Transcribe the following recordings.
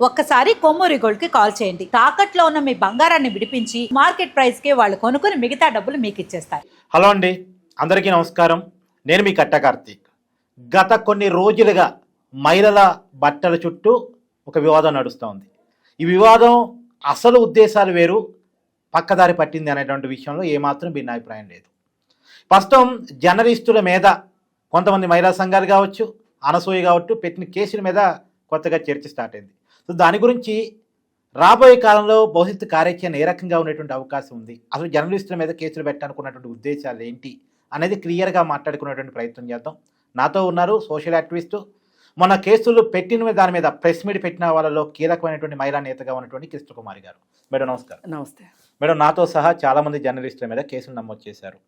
ఒక్కసారి కొమ్మూరి గోల్డ్ కి కాల్ చేయండి. తాకట్లో ఉన్న మీ బంగారాన్ని విడిపించి మార్కెట్ ప్రైస్ కి వాళ్ళు కొనుక్కుని మిగతా డబ్బులు మీకు ఇచ్చేస్తారు. హలో అండి, అందరికీ నమస్కారం. నేను మీ కట్ట కార్తీక్. గత కొన్ని రోజులుగా మహిళల బట్టల చుట్టూ ఒక వివాదం నడుస్తూ ఉంది. ఈ వివాదం అసలు ఉద్దేశాలు వేరు, పక్కదారి పట్టింది అనేటువంటి విషయంలో ఏమాత్రం భిన్నాభిప్రాయం లేదు. ప్రస్తుతం జర్నలిస్టుల మీద కొంతమంది మహిళా సంఘాలు కావచ్చు, అనసూయ కావచ్చు, పెట్టిన కేసుల మీద కొత్తగా చర్చ స్టార్ట్ అయింది. సో దాని గురించి రాబోయే కాలంలో భవిష్యత్తు కార్యాచరణ ఏ రకంగా ఉండేటువంటి అవకాశం ఉంది, అసలు జర్నలిస్టుల మీద కేసులు పెట్టాలనుకున్నటువంటి ఉద్దేశాలు ఏంటి అనేది క్లియర్గా మాట్లాడుకునేటువంటి ప్రయత్నం చేద్దాం. నాతో ఉన్నారు సోషల్ యాక్టివిస్టు, మొన్న కేసులు పెట్టిన దాని మీద ప్రెస్ మీట్ పెట్టిన వాళ్ళలో కీలకమైనటువంటి మహిళా నేతగా ఉన్నటువంటి కృష్ణకుమారి గారు. మేడం నమస్కారం. నమస్తే మేడం, నాతో సహా చాలామంది జర్నలిస్టుల మీద కేసులు నమోదు చేశారు.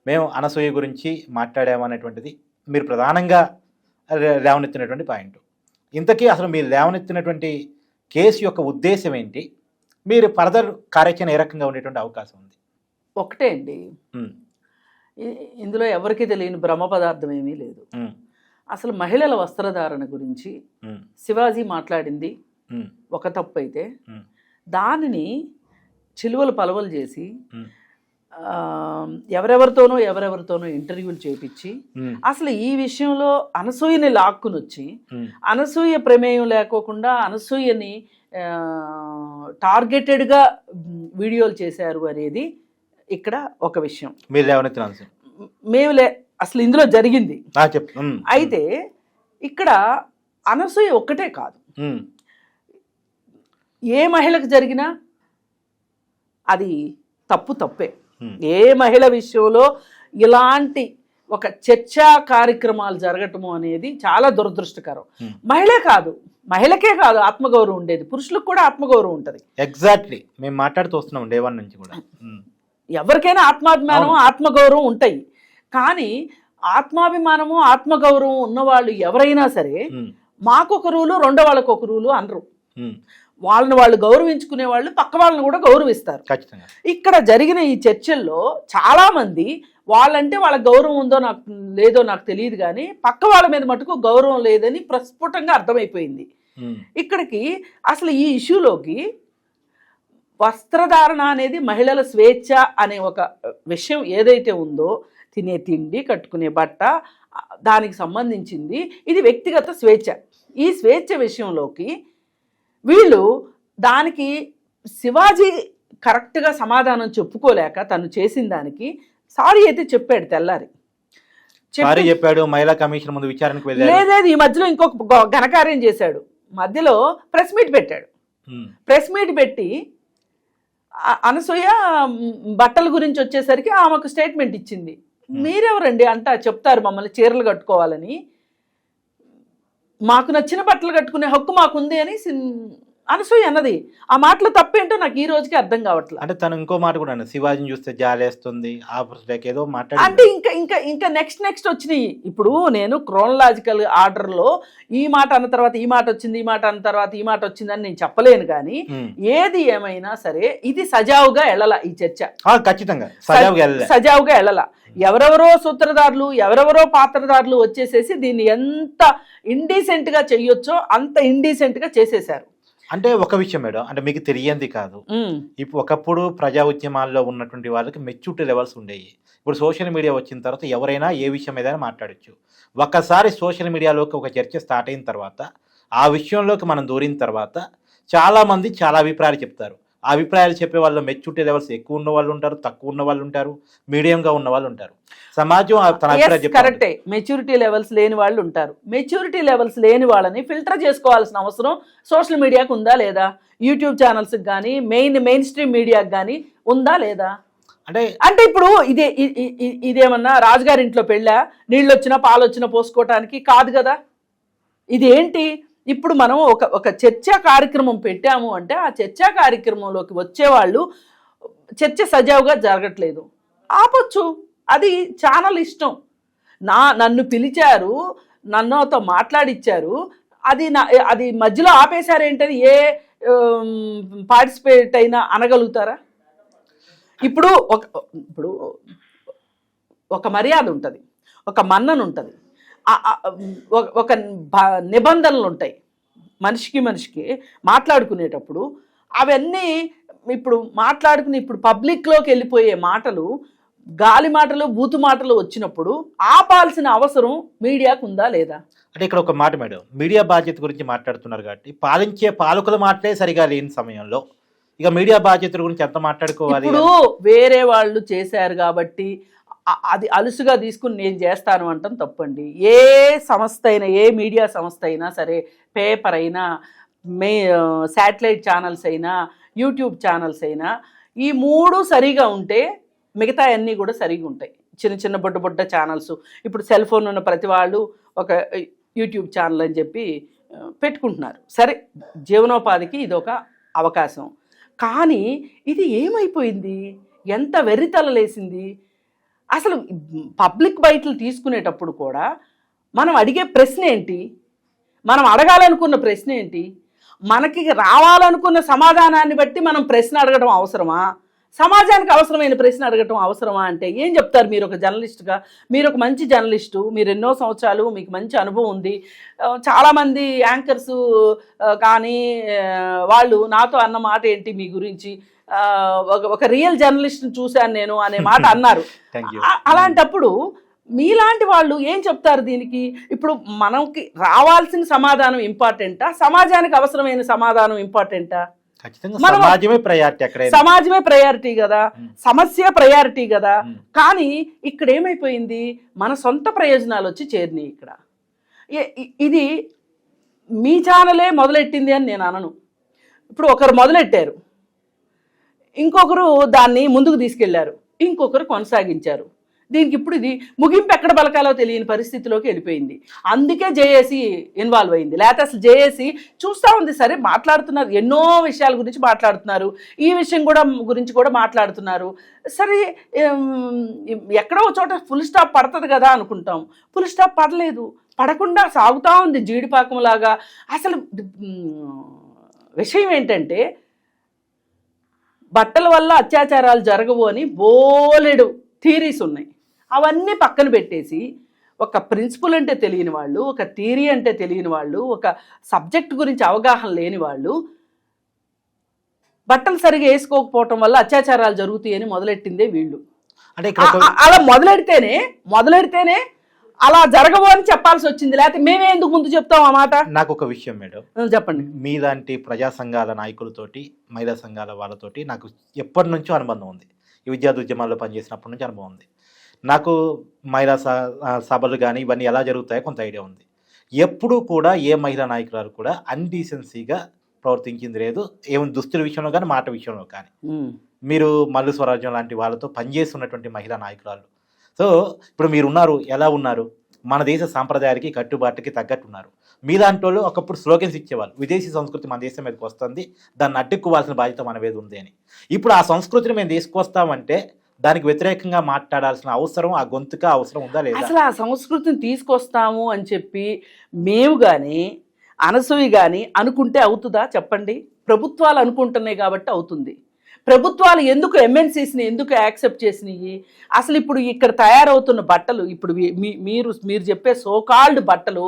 మేము అనసూయ గురించి మాట్లాడామనేటువంటిది మీరు ప్రధానంగా లేవనెత్తినటువంటి పాయింట్. ఇంతకీ అసలు మీరు లేవనెత్తినటువంటి కేసు యొక్క ఉద్దేశం ఏంటి, మీరు ఫర్దర్ కార్యాచరణ ఏ రకంగా ఉండేటువంటి అవకాశం ఉంది? ఒకటే అండి, ఇందులో ఎవరికి తెలియని బ్రహ్మ పదార్థం ఏమీ లేదు. అసలు మహిళల వస్త్రధారణ గురించి శివాజీ మాట్లాడింది ఒక తప్పు అయితే దానిని చిలువలు పలవలు చేసి ఎవరెవరితోనో ఇంటర్వ్యూలు చేపించి అసలు ఈ విషయంలో అనసూయని లాక్కుని వచ్చి అనసూయ ప్రమేయం లేకోకుండా అనసూయని టార్గెటెడ్గా వీడియోలు చేశారు అనేది ఇక్కడ ఒక విషయం. అసలు ఇందులో జరిగింది అయితే ఇక్కడ అనసూయ ఒక్కటే కాదు, ఏ మహిళకు జరిగినా అది తప్పే. ఏ మహిళ విషయంలో ఇలాంటి ఒక చర్చా కార్యక్రమాలు జరగటము అనేది చాలా దురదృష్టకరం. మహిళకే కాదు ఆత్మగౌరవం ఉండేది, పురుషులకు కూడా ఆత్మగౌరవం ఉంటుంది. ఎగ్జాక్ట్లీ మేము మాట్లాడుతూ వస్తున్నాం డే వన్ నుంచి కూడా. ఎవరికైనా ఆత్మాభిమానము ఆత్మగౌరవం ఉంటాయి, కానీ ఆత్మాభిమానము ఆత్మగౌరవం ఉన్నవాళ్ళు ఎవరైనా సరే మాకొక రూలు రెండో వాళ్ళకు ఒక రూలు అనరు. వాళ్ళని వాళ్ళు గౌరవించుకునే వాళ్ళు పక్క వాళ్ళని కూడా గౌరవిస్తారు. ఇక్కడ జరిగిన ఈ చర్చల్లో చాలా మంది వాళ్ళంటే వాళ్ళకి గౌరవం ఉందో లేదో నాకు తెలియదు, కానీ పక్క వాళ్ళ మీద మటుకు గౌరవం లేదని ప్రస్ఫుటంగా అర్థమైపోయింది. ఇక్కడికి అసలు ఈ ఇష్యూలోకి వస్త్రధారణ అనేది మహిళల స్వేచ్ఛ అనే ఒక విషయం ఏదైతే ఉందో, తినే తిండి కట్టుకునే బట్ట దానికి సంబంధించింది, ఇది వ్యక్తిగత స్వేచ్ఛ. ఈ స్వేచ్ఛ విషయంలోకి వీళ్ళు దానికి శివాజీ కరెక్ట్గా సమాధానం చెప్పుకోలేక తను చేసిన దానికి సారీ అయితే చెప్పాడు, తెల్లారి చెప్పాడు. మహిళా కమిషన్ ముందు విచారణకు లేదేది ఈ మధ్యలో ఇంకొక ఘనకార్యం చేశాడు. మధ్యలో ప్రెస్ మీట్ పెట్టాడు. ప్రెస్ మీట్ పెట్టి అనసూయ బట్టల గురించి వచ్చేసరికి ఆమెకు స్టేట్మెంట్ ఇచ్చింది. మీరెవరండి అంట చెప్తారు మమ్మల్ని చీరలు కట్టుకోవాలని, మాకు నచ్చిన బట్టలు కట్టుకునే హక్కు మాకుంది అని అనసూయ అన్నది. ఆ మాటలో తప్పేంటో నాకు ఈ రోజుకి అర్థం కావట్లేదు. అంటే తను ఇంకో మాట కూడా అన్నది, శివాజీని చూస్తే జాలేస్తుంది ఏదో మాట. అంటే ఇంకా నెక్స్ట్ వచ్చినాయి. ఇప్పుడు నేను క్రోనలాజికల్ ఆర్డర్లో ఈ మాట అన్న తర్వాత ఈ మాట వచ్చింది, ఈ మాట అన్న తర్వాత ఈ మాట వచ్చిందని నేను చెప్పలేను, కానీ ఏది ఏమైనా సరే ఇది సజావుగా వెళ్ళాల. ఈ చర్చ ఖచ్చితంగా సజావుగా వెళ్ళాల. ఎవరెవరో సూత్రధారులు ఎవరెవరో పాత్రధారులు వచ్చేసేసి దీన్ని ఎంత ఇండీసెంట్గా చెయ్యొచ్చో అంత ఇండీసెంట్గా చేసేశారు. అంటే ఒక విషయం మేడం, అంటే మీకు తెలియంది కాదు, ఇప్పుడు ఒకప్పుడు ప్రజా ఉద్యమాల్లో ఉన్నటువంటి వాళ్ళకి మెచ్యూరిటీ లెవెల్స్ ఉండేవి. ఇప్పుడు సోషల్ మీడియా వచ్చిన తర్వాత ఎవరైనా ఏ విషయం ఏదైనా మాట్లాడచ్చు. ఒక్కసారి సోషల్ మీడియాలోకి ఒక చర్చ స్టార్ట్ అయిన తర్వాత ఆ విషయంలోకి మనం దూరిన తర్వాత చాలామంది చాలా అభిప్రాయాలు చెప్తారు. ఆ అభిప్రాయాలు చెప్పే వాళ్ళు మెచ్యూరిటీ లెవెల్స్ ఎక్కువ ఉన్న వాళ్ళు ఉంటారు, తక్కువ ఉన్న వాళ్ళు ఉంటారు, మీడియంగా ఉన్న వాళ్ళు ఉంటారు. సమాజం కరెక్టే, మెచ్యూరిటీ లెవెల్స్ లేని వాళ్ళు ఉంటారు. మెచ్యూరిటీ లెవెల్స్ లేని వాళ్ళని ఫిల్టర్ చేసుకోవాల్సిన అవసరం సోషల్ మీడియాకు ఉందా లేదా, యూట్యూబ్ ఛానల్స్కి కానీ మెయిన్ స్ట్రీమ్ మీడియాకి కానీ ఉందా లేదా? అంటే ఇప్పుడు ఇదేమన్నా రాజుగారింట్లో పెళ్ళా, నీళ్ళు వచ్చినా పాలు వచ్చినా పోసుకోవటానికి కాదు కదా. ఇది ఏంటి, ఇప్పుడు మనం ఒక చర్చా కార్యక్రమం పెట్టాము అంటే ఆ చర్చా కార్యక్రమంలోకి వచ్చేవాళ్ళు చర్చ సజావుగా జరగట్లేదు, ఆపొచ్చు. అది ఛానల్ ఇష్టం. నన్ను పిలిచారు, నన్నతో మాట్లాడిచ్చారు, అది మధ్యలో ఆపేశారేంటని ఏ పార్టిసిపేట్ అయినా అనగలుగుతారా? ఇప్పుడు ఒక మర్యాద ఉంటుంది, ఒక మన్నన ఉంటుంది, ఒక నిబంధనలు ఉంటాయి. మనిషికి మాట్లాడుకునేటప్పుడు అవన్నీ ఇప్పుడు పబ్లిక్లోకి వెళ్ళిపోయే మాటలు, గాలి మాటలు, బూతు మాటలు వచ్చినప్పుడు ఆపాల్సిన అవసరం మీడియాకు ఉందా లేదా? అంటే ఇక్కడ ఒక మాట మేడం, మీడియా బాధ్యత గురించి మాట్లాడుతున్నారు కాబట్టి పాలించే పాలకుల మాటలే సరిగా లేని సమయంలో ఇక మీడియా బాధ్యతల గురించి ఎంత మాట్లాడుకోవాలి? ఇప్పుడు వేరే వాళ్ళు చేశారు కాబట్టి అది అలుసుగా తీసుకుని నేను చేస్తాను అంటాం తప్పండి. ఏ సంస్థ అయినా, ఏ మీడియా సంస్థ అయినా సరే, పేపర్ అయినా, శాటిలైట్ ఛానల్స్ అయినా, యూట్యూబ్ ఛానల్స్ అయినా, ఈ 3 సరిగా ఉంటే మిగతా అన్నీ కూడా సరిగా ఉంటాయి. చిన్న బుడ్డ ఛానల్స్, ఇప్పుడు సెల్ ఫోన్ ఉన్న ప్రతి వాళ్ళు ఒక యూట్యూబ్ ఛానల్ అని చెప్పి పెట్టుకుంటున్నారు. సరే, జీవనోపాధికి ఇదొక అవకాశం. కానీ ఇది ఏమైపోయింది? ఎంత వెర్రితలలేసింది అసలు! పబ్లిక్ బయటలు తీసుకునేటప్పుడు కూడా మనం అడిగే ప్రశ్న ఏంటి? మనం అడగాలనుకున్న ప్రశ్న ఏంటి? మనకి రావాలనుకున్న సమాధానాన్ని బట్టి మనం ప్రశ్న అడగడం అవసరమా? సమాజానికి అవసరమైన ప్రశ్న అడగటం అవసరమా అంటే ఏం చెప్తారు? మీరు ఒక జర్నలిస్ట్గా, మీరు ఒక మంచి జర్నలిస్టు, మీరు ఎన్నో సంవత్సరాలు, మీకు మంచి అనుభవం ఉంది. చాలామంది యాంకర్స్ కానీ వాళ్ళు నాతో అన్న మాట ఏంటి మీ గురించి, ఒక రియల్ జర్నలిస్ట్ని చూశాను నేను అనే మాట అన్నారు. అలాంటప్పుడు మీలాంటి వాళ్ళు ఏం చెప్తారు దీనికి? ఇప్పుడు మనకి రావాల్సిన సమాధానం ఇంపార్టెంటా, సమాజానికి అవసరమైన సమాధానం ఇంపార్టెంటా? సమాజమే ప్రయారిటీ కదా, సమస్య ప్రయారిటీ కదా. కానీ ఇక్కడ ఏమైపోయింది? మన సొంత ప్రయోజనాలు వచ్చి చేరినాయి. ఇక్కడ ఇది మీ ఛానలే మొదలెట్టింది అని నేను అనను. ఇప్పుడు ఒకరు మొదలెట్టారు, ఇంకొకరు దాన్ని ముందుకు తీసుకెళ్లారు, ఇంకొకరు కొనసాగించారు. దీనికి ఇప్పుడు ఇది ముగింపు ఎక్కడ పలకాలో తెలియని పరిస్థితిలోకి వెళ్ళిపోయింది. అందుకే జేఏసీ ఇన్వాల్వ్ అయింది. లేకపోతే అసలు జేఏసీ చూస్తూ ఉంది, సరే మాట్లాడుతున్నారు, ఎన్నో విషయాల గురించి మాట్లాడుతున్నారు, ఈ విషయం గురించి కూడా మాట్లాడుతున్నారు. సరే, ఎక్కడో చోట ఫుల్ స్టాప్ పడుతుంది కదా అనుకుంటాం. ఫుల్ స్టాప్ పడలేదు, పడకుండా సాగుతూ ఉంది జీడిపాకంలాగా. అసలు విషయం ఏంటంటే, బట్టల వల్ల అత్యాచారాలు జరగవు అని బోలెడు థీరీస్ ఉన్నాయి. అవన్నీ పక్కన పెట్టేసి ఒక ప్రిన్సిపల్ అంటే తెలియని వాళ్ళు, ఒక థియరీ అంటే తెలియని వాళ్ళు, ఒక సబ్జెక్ట్ గురించి అవగాహన లేని వాళ్ళు బట్టలు సరిగా వేసుకోకపోవటం వల్ల అత్యాచారాలు జరుగుతాయి అని మొదలెట్టిందే వీళ్ళు. అంటే అలా మొదలెడితేనే అలా జరగవు అని చెప్పాల్సి వచ్చింది. లేకపోతే మేమే ఎందుకు ముందు చెప్తాం ఆ మాట? నాకు ఒక విషయం మేడం చెప్పండి. మీలాంటి ప్రజా సంఘాల నాయకులతోటి, మహిళా సంఘాల వాళ్ళతోటి నాకు ఎప్పటి నుంచో అనుబంధం ఉంది. ఈ విద్యార్థి ఉద్యమాల్లో పనిచేసినప్పటి నుంచి అనుభవం ఉంది. నాకు మహిళా సభలు కానీ ఇవన్నీ ఎలా జరుగుతాయో కొంత ఐడియా ఉంది. ఎప్పుడూ కూడా ఏ మహిళా నాయకురాలు కూడా అన్డీసెన్సీగా ప్రవర్తించింది లేదు, ఏమైనా దుస్తుల విషయంలో కానీ, మాట విషయంలో కానీ. మీరు మల్లు స్వరాజ్యం లాంటి వాళ్ళతో పనిచేస్తున్నటువంటి మహిళా నాయకురాలు. సో ఇప్పుడు మీరున్నారు, ఎలా ఉన్నారు? మన దేశ సాంప్రదాయాలకి, కట్టుబాటుకి తగ్గట్టు ఉన్నారు. మీ దాంట్లో ఒకప్పుడు స్లోగన్స్ ఇచ్చేవాళ్ళు, విదేశీ సంస్కృతి మన దేశం మీదకి వస్తుంది, దాన్ని అడ్డుకోవాల్సిన బాధ్యత మన మీద ఉంది అని. ఇప్పుడు ఆ సంస్కృతిని మేము తీసుకొస్తామంటే దానికి వ్యతిరేకంగా మాట్లాడాల్సిన అవసరం, ఆ గొంతుక అవసరం ఉందా లేదా? అసలు ఆ సంస్కృతిని తీసుకొస్తాము అని చెప్పి మేము కానీ, అనసూయ కానీ అనుకుంటే అవుతుందా చెప్పండి? ప్రభుత్వాలు అనుకుంటున్నాయి కాబట్టి అవుతుంది. ప్రభుత్వాలు ఎందుకు ఎంఎన్సీస్ని ఎందుకు యాక్సెప్ట్ చేసినాయి? అసలు ఇప్పుడు ఇక్కడ తయారవుతున్న బట్టలు, ఇప్పుడు మీరు చెప్పే సోకాల్డ్ బట్టలు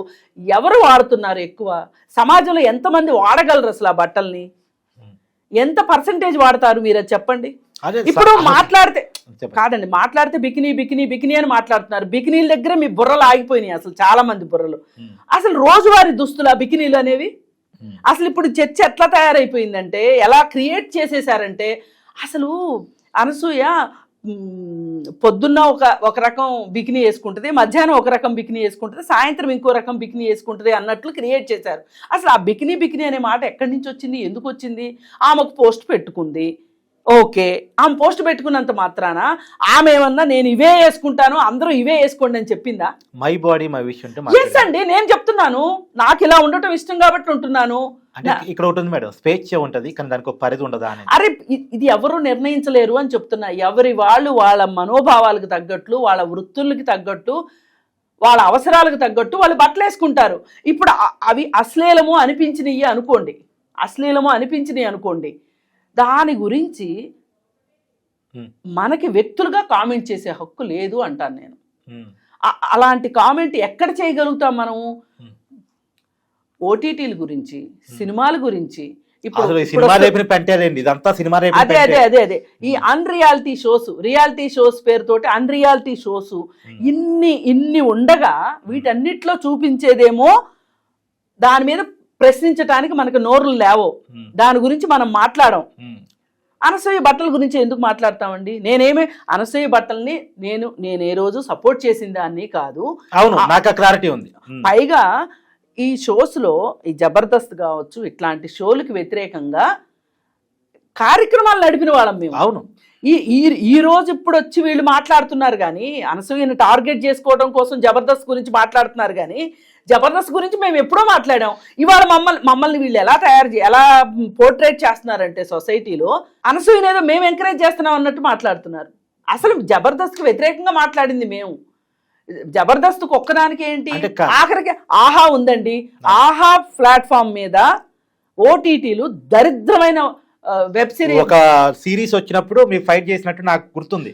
ఎవరు వాడుతున్నారు ఎక్కువ? సమాజంలో ఎంతమంది వాడగలరు అసలు ఆ బట్టల్ని? ఎంత పర్సంటేజ్ వాడతారు మీరు అది చెప్పండి. ఇప్పుడు మాట్లాడితే బికినీ అని మాట్లాడుతున్నారు. బికినీల దగ్గర మీ బుర్రలు ఆగిపోయినాయి అసలు, చాలా మంది బుర్రలు. అసలు రోజువారీ దుస్తుల బికినీలు అనేవి అసలు ఇప్పుడు చర్చ ఎట్లా తయారైపోయిందంటే, ఎలా క్రియేట్ చేసేసారంటే, అసలు అనసూయ పొద్దున్న ఒక రకం బికినీ వేసుకుంటుంది, మధ్యాహ్నం ఒక రకం బికినీ వేసుకుంటుంది, సాయంత్రం ఇంకో రకం బికినీ వేసుకుంటుంది అన్నట్లు క్రియేట్ చేశారు. అసలు ఆ బికినీ అనే మాట ఎక్కడి నుంచి వచ్చింది, ఎందుకు వచ్చింది? ఆమెకు పోస్ట్ పెట్టుకుంది, ఓకే, ఆమె పోస్ట్ పెట్టుకున్నంత మాత్రాన ఆమె ఏమన్నా నేను ఇవే వేసుకుంటాను, అందరూ ఇవే వేసుకోండి అని చెప్పిందా? My body my wish. Yes అండి, నేను చెప్తున్నాను, నాకు ఇలా ఉండటం ఇష్టం కాబట్టి ఉంటున్నాను. ఇక్కడ ఉంటుంది మేడం, స్వేచ్ఛ ఉంటుంది కానీ దానికి ఒక పరిధి ఉండదా అని. అరే ఇది ఎవరు నిర్ణయించలేరు అని చెప్తున్నా. ఎవరి వాళ్ళు వాళ్ళ మనోభావాలకు తగ్గట్లు, వాళ్ళ వృత్తులకి తగ్గట్టు, వాళ్ళ అవసరాలకు తగ్గట్టు వాళ్ళు బట్టలు వేసుకుంటారు. ఇప్పుడు అవి అశ్లీలము అనిపించినాయి అనుకోండి, దాని గురించి మనకి వ్యక్తులుగా కామెంట్ చేసే హక్కు లేదు అంటాను నేను. అలాంటి కామెంట్ ఎక్కడ చేయగలుగుతాం మనము? ఓటీటీల గురించి, సినిమాల గురించి అసలు ఈ సినిమా రేపిన పెంటేలేండి, ఇదంతా సినిమా రేపిన అదే అదే అదే అదే ఈ అన్రియాలిటీ షోస్, రియాలిటీ షోస్ పేరుతోటి అన్రియాలిటీ షోస్ ఇన్ని ఉండగా వీటన్నిటిలో చూపించేదేమో దాని మీద ప్రశ్నించడానికి మనకు నోరులు లేవో, దాని గురించి మనం మాట్లాడం. అనసూయ బట్టల గురించి ఎందుకు మాట్లాడతామండి? అనసూయ బట్టల్ని నేను ఏ రోజు సపోర్ట్ చేసిన దాన్ని కాదు. అవును, నాకు క్లారిటీ ఉంది. పైగా ఈ షోస్ లో ఈ జబర్దస్త్ కావచ్చు, ఇట్లాంటి షోలకు వ్యతిరేకంగా కార్యక్రమాలు నడిపిన వాళ్ళం మేము. అవును, ఈ రోజు ఇప్పుడు వచ్చి వీళ్ళు మాట్లాడుతున్నారు కానీ, అనసూయని టార్గెట్ చేసుకోవడం కోసం జబర్దస్త్ గురించి మాట్లాడుతున్నారు కానీ, జబర్దస్త్ గురించి మేము ఎప్పుడో మాట్లాడాం. ఇవాళ మమ్మల్ని వీళ్ళు ఎలా పోర్ట్రేట్ చేస్తున్నారంటే సొసైటీలో అనసూయని ఏదో మేము ఎంకరేజ్ చేస్తున్నాం అన్నట్టు మాట్లాడుతున్నారు. అసలు జబర్దస్త్కి వ్యతిరేకంగా మాట్లాడింది మేము. జబర్దస్త్కి ఒక్కదానికి ఏంటి, ఆఖరికి ఆహా ఉందండి. ఆహా ప్లాట్ఫామ్ మీద ఓటీటీలు దరిద్రమైన వెబ్ సిరీస్ ఒక సిరీస్ వచ్చినప్పుడు మీరు ఫైట్ చేసినట్టు నాకు గుర్తుంది.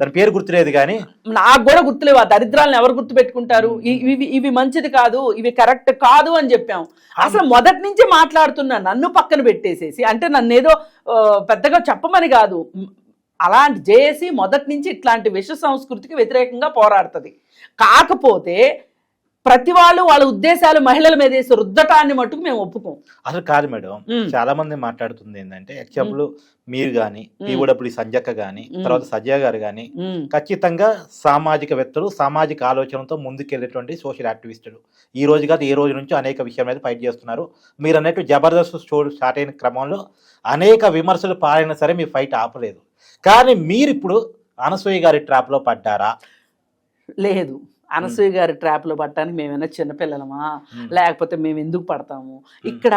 దాని పేరు గుర్తులేదు కానీ నాకు కూడా గుర్తులేవు. ఆ దరిద్రాలను ఎవరు గుర్తు పెట్టుకుంటారు? ఇవి మంచిది కాదు, ఇవి కరెక్ట్ కాదు అని చెప్పాం. అసలు మొదటి నుంచి మాట్లాడుతున్నా నన్ను పక్కన పెట్టేసేసి, అంటే నన్ను ఏదో పెద్దగా చెప్పమని కాదు, అలాంటి జేఏసీ మొదటి నుంచి ఇట్లాంటి విష సంస్కృతికి వ్యతిరేకంగా పోరాడుతుంది. కాకపోతే ప్రతి వాళ్ళు వాళ్ళ ఉద్దేశాలు మహిళల మీద వేసి రుద్దటాన్ని మట్టుకు మేము ఒప్పుకోం. అసలు కాదు మేడం, చాలా మంది మాట్లాడుతుంది ఏంటంటే, ఎగ్జాంపుల్ మీరు కానీ, టీఓడబ్ల్యూ సంజక్క కానీ, తర్వాత సజ్జా గారు కానీ ఖచ్చితంగా సామాజికవేత్తలు, సామాజిక ఆలోచనతో ముందుకెళ్ళేటువంటి సోషల్ యాక్టివిస్టులు. ఈ రోజు కాదు ఏ రోజు నుంచి అనేక విషయాల మీద ఫైట్ చేస్తున్నారు. మీరు అన్నట్టు జబర్దస్త్ షో స్టార్ట్ అయిన క్రమంలో అనేక విమర్శలు పాలైనా సరే మీ ఫైట్ ఆపలేదు. కానీ మీరు ఇప్పుడు అనసూయ గారి ట్రాప్లో పడ్డారా? లేదు, అనసూయ గారి ట్రాప్లో పడటానికి మేమైనా చిన్నపిల్లలమా, లేకపోతే మేము ఎందుకు పడతాము? ఇక్కడ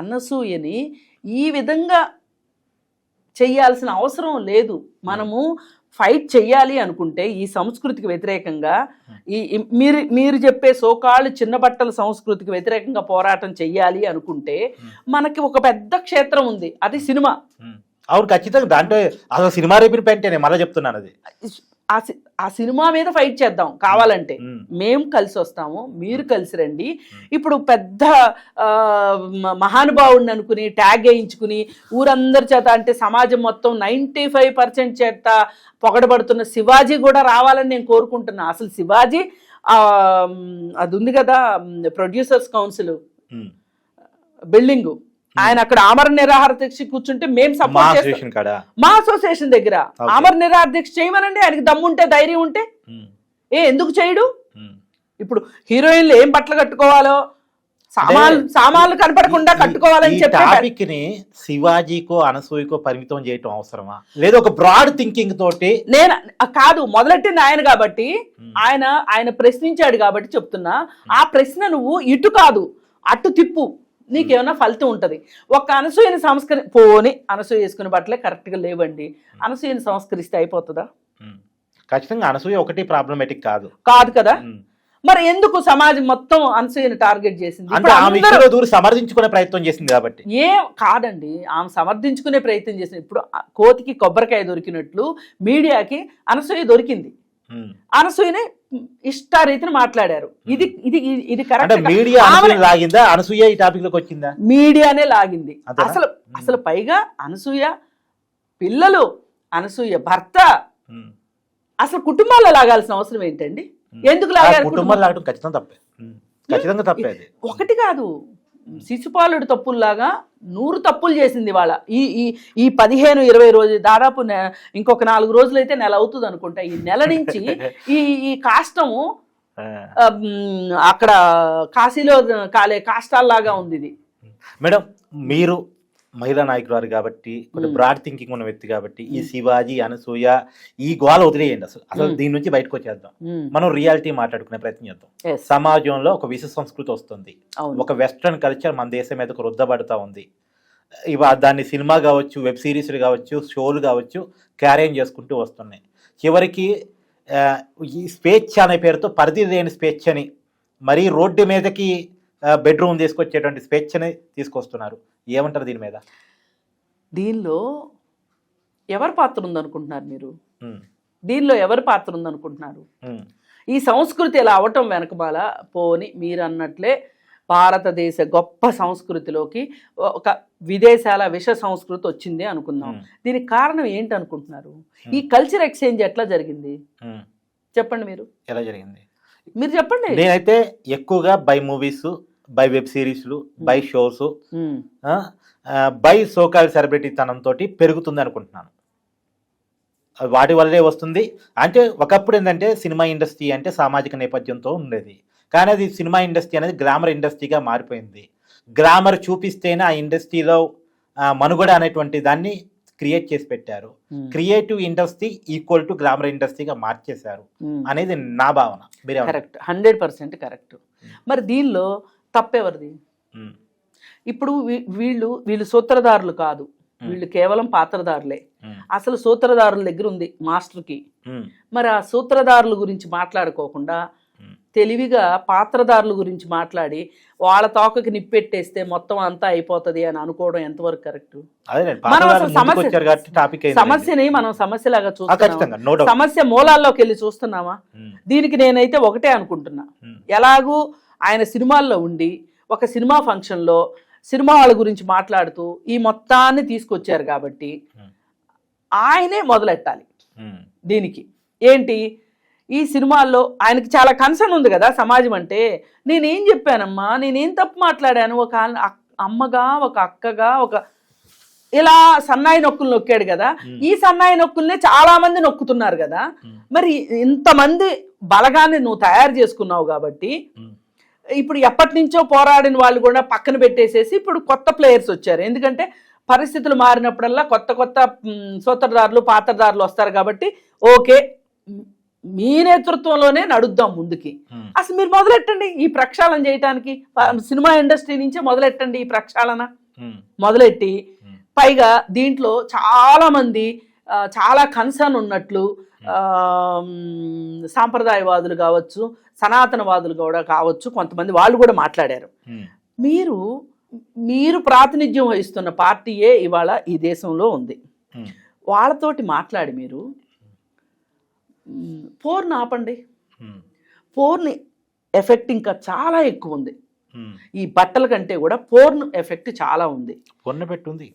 అనసూయని ఈ విధంగా చెయ్యాల్సిన అవసరం లేదు. మనము ఫైట్ చెయ్యాలి అనుకుంటే ఈ సంస్కృతికి వ్యతిరేకంగా, మీరు చెప్పే సోకాళ్ళు చిన్న బట్టల సంస్కృతికి వ్యతిరేకంగా పోరాటం చెయ్యాలి అనుకుంటే మనకి ఒక పెద్ద క్షేత్రం ఉంది, అది సినిమా. అవును, ఖచ్చితంగా. దాంట్లో అసలు సినిమా రేపిన పెంటేనే మళ్ళీ చెప్తున్నాను. అది ఆ సినిమా మీద ఫైట్ చేద్దాం కావాలంటే. మేము కలిసి వస్తాము, మీరు కలిసి రండి. ఇప్పుడు పెద్ద మహానుభావుడిని అనుకుని ట్యాగ్ వేయించుకుని ఊరందరి చేత, అంటే సమాజం మొత్తం 95% చేత పొగడబడుతున్న శివాజీ కూడా రావాలని నేను కోరుకుంటున్నా. అసలు శివాజీ అది ఉంది కదా, ప్రొడ్యూసర్స్ కౌన్సిల్ బిల్డింగ్, ఆయన అక్కడ ఆమరణ నిరాహార దీక్ష కూర్చుంటే మేము సపోర్ట్ చేస్తాం. మా అసోసియేషన్ దగ్గర ఆమరణ నిరాహార దీక్ష చేయమనండి, ఆయనకి దమ్ముంటే ధైర్యం ఉంటే. ఎందుకు చేయడు? ఇప్పుడు హీరోయిన్లు ఏం బట్టలు కట్టుకోవాలో, సామాన్లు కనపడకుండా కట్టుకోవాలని చెప్పి శివాజీకో అనసూయకో పరిమితం చేయటం అవసరమా? లేదా ఒక బ్రాడ్ థింకింగ్ తోటి? నేను కాదు, మొదలెట్టింది ఆయన కాబట్టి, ఆయన ప్రశ్నించాడు కాబట్టి చెప్తున్నా. ఆ ప్రశ్న నువ్వు ఇటు కాదు అటు తిప్పు, నీకేమన్నా ఫలితం ఉంటుంది. ఒక అనసూయని పోని అనసూయ వేసుకునే బట్టలే కరెక్ట్గా లేవండి, అనసూయని సంస్కరిస్తే అయిపోతుందా? ఖచ్చితంగా అనసూయ ఒకటి ప్రాబ్లమేటిక్ కాదు కదా. మరి ఎందుకు సమాజం మొత్తం అనసూయని టార్గెట్ చేసింది? సమర్థించుకునే ప్రయత్నం చేసింది కాబట్టి. కాదండి, ఆమె సమర్థించుకునే ప్రయత్నం చేసింది. ఇప్పుడు కోతికి కొబ్బరికాయ దొరికినట్లు మీడియాకి అనసూయ దొరికింది. అనసూయని ఇష్టారీతిని మాట్లాడారు. ఇది కరెక్ట్. మీడియా లాగిందా అనసూయ ఈ టాపిక్ లోకి వచ్చిందా? మీడియానే లాగింది. అసలు పైగా అనసూయ పిల్లలు, అనసూయ భర్త, అసలు కుటుంబాల్లో లాగాల్సిన అవసరం ఏంటండి? ఎందుకు లాగారు? కుటుంబాలు లాగడం ఖచ్చితంగా తప్పే. ఒకటి కాదు, శిశుపాలుడు తప్పుల్లాగా 100 తప్పులు చేసింది వాళ్ళ. ఈ 15-20 రోజులు, దాదాపు ఇంకొక 4 రోజులు అయితే నెల అవుతుంది అనుకుంటా. ఈ నెల నుంచి ఈ కాష్టము అక్కడ కాశీలో కాలే కాష్టాల్లాగా ఉంది ఇది. మేడం, మీరు మహిళా నాయకురాలు కాబట్టి, కొంచెం బ్రాడ్ థింకింగ్ ఉన్న వ్యక్తి కాబట్టి, ఈ శివాజీ అనసూయ ఈ గోల వదిలేయండి. అసలు దీని నుంచి బయటకు వచ్చేద్దాం. మనం రియాలిటీ మాట్లాడుకునే ప్రయత్నం చేద్దాం. సమాజంలో ఒక విశ్వ సంస్కృతి వస్తుంది, ఒక వెస్ట్రన్ కల్చర్ మన దేశం మీదకు రుద్దబడతా ఉంది. దాన్ని సినిమా కావచ్చు, వెబ్ సిరీస్లు కావచ్చు, షోలు కావచ్చు, క్యారియన్ చేసుకుంటూ వస్తున్నాయి. చివరికి ఈ స్వేచ్ఛ అనే పేరుతో పరిధి లేని స్వేచ్ఛని, మరీ రోడ్డు మీదకి బెడ్రూమ్ తీసుకొచ్చేటువంటి స్వేచ్ఛని తీసుకొస్తున్నారు. ఏమంటారు దీని మీద? దీనిలో ఎవరి పాత్ర ఉందనుకుంటున్నారు మీరు? దీనిలో ఎవరి పాత్ర ఉందనుకుంటున్నారు? ఈ సంస్కృతి ఇలా అవటం వెనకబాల పోని మీరు అన్నట్లే భారతదేశ గొప్ప సంస్కృతిలోకి ఒక విదేశాల విష సంస్కృతి వచ్చింది అనుకుందాం. దీనికి కారణం ఏంటి అనుకుంటున్నారు? ఈ కల్చర్ ఎక్స్చేంజ్ ఎట్లా జరిగింది చెప్పండి. మీరు ఎలా జరిగింది మీరు చెప్పండి. నేనైతే ఎక్కువగా బై మూవీస్, బై వెబ్ సిరీస్లు, by shows, by so called celebrity తనంతో పెరుగుతుంది అనుకుంటున్నాను. వాటి వల్లే వస్తుంది. అంటే ఒకప్పుడు ఏంటంటే సినిమా ఇండస్ట్రీ అంటే సామాజిక నేపథ్యంతో ఉండేది, కానీ అది సినిమా ఇండస్ట్రీ అనేది గ్లామర్ ఇండస్ట్రీగా మారిపోయింది. గ్లామర్ చూపిస్తేనే ఆ ఇండస్ట్రీలో మనుగడ అనేటువంటి దాన్ని క్రియేట్ చేసి పెట్టారు. Creative industry equal to glamour ఇండస్ట్రీగా మార్చేశారు అనేది నా భావన. Correct, 100% correct. మరి దీనిలో తప్పెవరిది? ఇప్పుడు వీళ్ళు సూత్రధారులు కాదు, వీళ్ళు కేవలం పాత్రధారులే. అసలు సూత్రధారుల దగ్గర ఉంది మాస్టర్కి. మరి ఆ సూత్రధారుల గురించి మాట్లాడుకోకుండా తెలివిగా పాత్రధారుల గురించి మాట్లాడి వాళ్ళ తోకకి నిప్పెట్టేస్తే మొత్తం అంతా అయిపోతుంది అని అనుకోవడం ఎంతవరకు కరెక్ట్? మనం అసలు సమస్యని మనం సమస్యలాగా చూస్తున్నాం, సమస్య మూలాల్లోకి వెళ్ళి చూస్తున్నామా? దీనికి నేనైతే ఒకటే అనుకుంటున్నా, ఎలాగూ ఆయన సినిమాల్లో ఉండి ఒక సినిమా ఫంక్షన్లో సినిమా వాళ్ళ గురించి మాట్లాడుతూ ఈ మొత్తాన్ని తీసుకొచ్చారు కాబట్టి ఆయనే మొదలెట్టాలి. దీనికి ఏంటి, ఈ సినిమాల్లో ఆయనకి చాలా కన్సర్న్ ఉంది కదా సమాజం అంటే. నేనేం చెప్పానమ్మా, నేనేం తప్పు మాట్లాడాను? ఒక అమ్మగా, ఒక అక్కగా, ఒక ఇలా సన్నాయి నొక్కులు నొక్కాడు కదా. ఈ సన్నాయి నొక్కుల్నే చాలా మంది నొక్కుతున్నారు కదా. మరి ఇంతమంది బలగాన్ని నువ్వు తయారు చేసుకున్నావు కాబట్టి ఇప్పుడు ఎప్పటి నుంచో పోరాడిన వాళ్ళు కూడా పక్కన పెట్టేసేసి ఇప్పుడు కొత్త ప్లేయర్స్ వచ్చారు. ఎందుకంటే పరిస్థితులు మారినప్పుడల్లా కొత్త కొత్త సూత్రధారులు, పాత్రధారులు వస్తారు కాబట్టి ఓకే మీ నేతృత్వంలోనే నడుద్దాం ముందుకి. అసలు మీరు మొదలెట్టండి ఈ ప్రక్షాళన చేయటానికి. సినిమా ఇండస్ట్రీ నుంచే మొదలెట్టండి ఈ ప్రక్షాళన. మొదలెట్టి పైగా దీంట్లో చాలా మంది చాలా కన్సర్న్ ఉన్నట్లు సాంప్రదాయవాదులు కావచ్చు, సనాతనవాదులు కూడా కావచ్చు, కొంతమంది వాళ్ళు కూడా మాట్లాడారు. మీరు ప్రాతినిధ్యం వహిస్తున్న పార్టీయే ఇవాళ ఈ దేశంలో ఉంది. వాళ్ళతోటి మాట్లాడి మీరు పోర్ను ఆపండి. పోర్న్ ఎఫెక్ట్ ఇంకా చాలా ఎక్కువ ఉంది. ఈ బట్టల కంటే కూడా పోర్న్ ఎఫెక్ట్ చాలా ఉంది.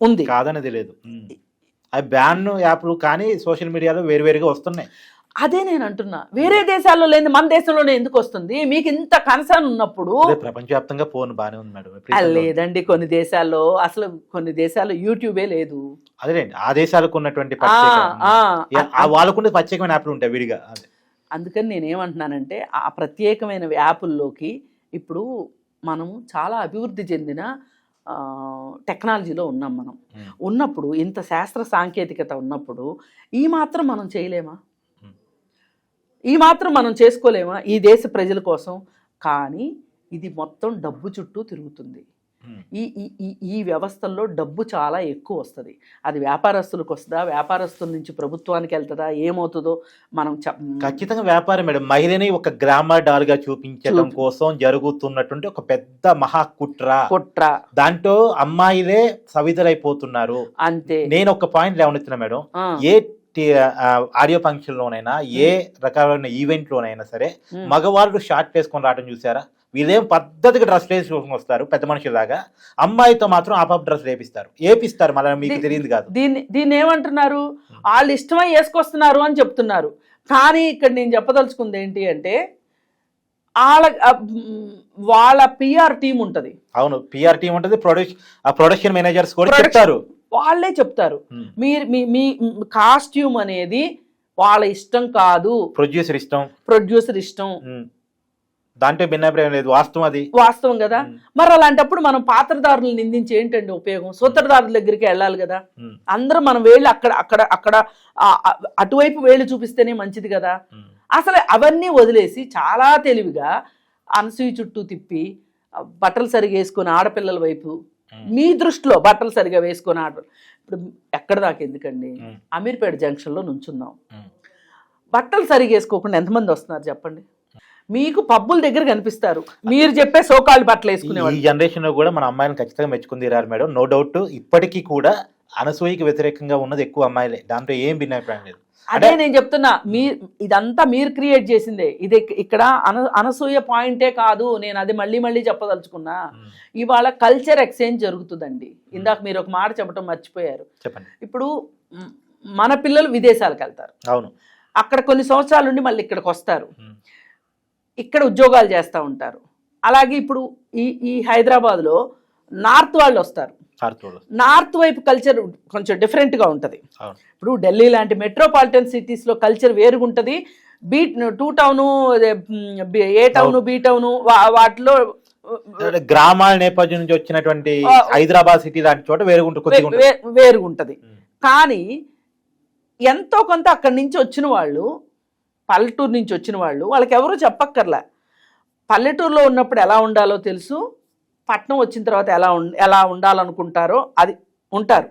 ఉంది కాదనేది లేదు. అవి బ్యాన్ యాప్లు కానీ సోషల్ మీడియాలో వేరువేరుగా వస్తున్నాయి. అదే నేను అంటున్నా, వేరే దేశాల్లో లేని మన దేశంలోనే ఎందుకు వస్తుంది? మీకు ఇంత కన్సర్న్ ఉన్నప్పుడు ప్రపంచవ్యాప్తంగా ఫోన్ బాగానే ఉంది మేడం. లేదండి, కొన్ని దేశాల్లో యూట్యూబే లేదు. అదేలేండి, ఆ దేశాలకు ఉన్నటువంటి వాళ్ళకు ప్రత్యేకమైన యాప్లు ఉంటాయి విడిగా. అందుకని నేనేమంటున్నానంటే ఆ ప్రత్యేకమైన యాప్ల్లోకి ఇప్పుడు మనం చాలా అభివృద్ధి చెందిన టెక్నాలజీలో ఉన్నాం. మనం ఉన్నప్పుడు ఇంత శాస్త్ర సాంకేతికత ఉన్నప్పుడు ఈ మాత్రం మనం చేయలేమా? ఈ మాత్రం మనం చేసుకోలేమా ఈ దేశ ప్రజల కోసం? కానీ ఇది మొత్తం డబ్బు చుట్టూ తిరుగుతుంది. ఈ వ్యవస్థల్లో డబ్బు చాలా ఎక్కువ వస్తుంది. అది వ్యాపారస్తులకు వస్తుందా, వ్యాపారస్తుల నుంచి ప్రభుత్వానికి వెళ్తుందా, ఏమవుతుందో మనం ఖచ్చితంగా వ్యాపారం మేడం. మహిళని ఒక గ్రామర్ డాల్ గా చూపించడం కోసం జరుగుతున్నటువంటి ఒక పెద్ద మహా కుట్ర. దాంట్లో అమ్మాయిలే సవితలైపోతున్నారు అంతే. నేను ఒక పాయింట్ లేవనెత్తున్నా మేడం, ఏ ఆడియో ఫంక్షన్ లోనైనా ఏ రకాలైన ఈవెంట్ లోనైనా సరే మగవాళ్ళు షార్ట్ వేసుకొని రావడం చూసారా? వీళ్ళేం పద్ధతిగా డ్రెస్ వేసుకొని వస్తారు పెద్ద మనుషులాగా, అమ్మాయితో మాత్రం ఆపాప్ డ్రెస్ వేపిస్తారు. మళ్ళీ మీకు తెలియదు కాదు. దీన్ని ఏమంటున్నారు, వాళ్ళు ఇష్టమై వేసుకొస్తున్నారు అని చెప్తున్నారు. కానీ ఇక్కడ నేను చెప్పదలుచుకుంది ఏంటి అంటే వాళ్ళ పిఆర్ టీం ఉంటది. అవును, పిఆర్ టీం ఉంటది, ప్రొడక్షన్ మేనేజర్స్ కూడా చెప్తారు, వాళ్ళే చెప్తారు మీ కాస్ట్యూమ్ అనేది వాళ్ళ ఇష్టం కాదు, ప్రొడ్యూసర్ ఇష్టం. దాంట్లో భిన్నాభిప్రాయం లేదు, వాస్తవం కదా. మరి అలాంటప్పుడు మనం పాత్రదారులు నిందించి ఏంటండి ఉపయోగం? సూత్రధారుల దగ్గరికి వెళ్ళాలి కదా. అందరూ మనం వేళ్ళు అక్కడ అటువైపు వేళ్ళు చూపిస్తేనే మంచిది కదా. అసలు అవన్నీ వదిలేసి చాలా తెలివిగా అనసూయ చుట్టూ తిప్పి బట్టలు సరిగా వేసుకొని ఆడపిల్లల వైపు, మీ దృష్టిలో బట్టలు సరిగా వేసుకొని ఇప్పుడు ఎక్కడ దాకా ఎందుకండి, అమీర్పేట జంక్షన్లో నుంచున్నాం, బట్టలు సరిగా వేసుకోకుండా ఎంతమంది వస్తున్నారు చెప్పండి? మీకు పబ్బుల దగ్గర కనిపిస్తారు, మీరు చెప్పే సోకాళ్ళు బట్టలు వేసుకునేవాళ్ళు. ఈ జనరేషన్ లో కూడా మన అమ్మాయిలను ఖచ్చితంగా మెచ్చుకుందిరారు మేడం, నో డౌట్. ఇప్పటికీ కూడా అనసూయకి వ్యతిరేకంగా ఉన్నది ఎక్కువ అమ్మాయిలే, దాంట్లో ఏం భిన్నాభిప్రాయం లేదు. అదే నేను చెప్తున్నా, ఇదంతా మీరు క్రియేట్ చేసిందే. ఇది ఇక్కడ అనసూయ పాయింటే కాదు, నేను అది మళ్ళీ మళ్ళీ చెప్పదలుచుకున్నా. ఇవాళ కల్చర్ ఎక్స్చేంజ్ జరుగుతుందండి. ఇందాక మీరు ఒక మాట చెప్పడం మర్చిపోయారు. చెప్పండి. ఇప్పుడు మన పిల్లలు విదేశాలకు వెళ్తారు, అవును, అక్కడ కొన్ని సంవత్సరాల నుండి మళ్ళీ ఇక్కడికి వస్తారు, ఇక్కడ ఉద్యోగాలు చేస్తూ ఉంటారు. అలాగే ఇప్పుడు ఈ హైదరాబాద్లో నార్త్ వాళ్ళు వస్తారు. నార్త్ వైపు కల్చర్ కొంచెం డిఫరెంట్గా ఉంటుంది. ఇప్పుడు ఢిల్లీ లాంటి మెట్రోపాలిటన్ సిటీస్లో కల్చర్ వేరుగుంటుంది. టూ టౌను, ఏ టౌను, బి టౌను, వాటిలో గ్రామాల నేపథ్యం నుంచి వచ్చినటువంటి హైదరాబాద్ సిటీ లాంటి చోట వేరుగుంటది. కానీ ఎంతో కొంత అక్కడి నుంచి వచ్చిన వాళ్ళు, పల్లెటూరు నుంచి వచ్చిన వాళ్ళు, వాళ్ళకి ఎవరూ చెప్పక్కర్లే. పల్లెటూరులో ఉన్నప్పుడు ఎలా ఉండాలో తెలుసు, పట్నం వచ్చిన తర్వాత ఎలా ఉండాలనుకుంటారో అది ఉంటారు.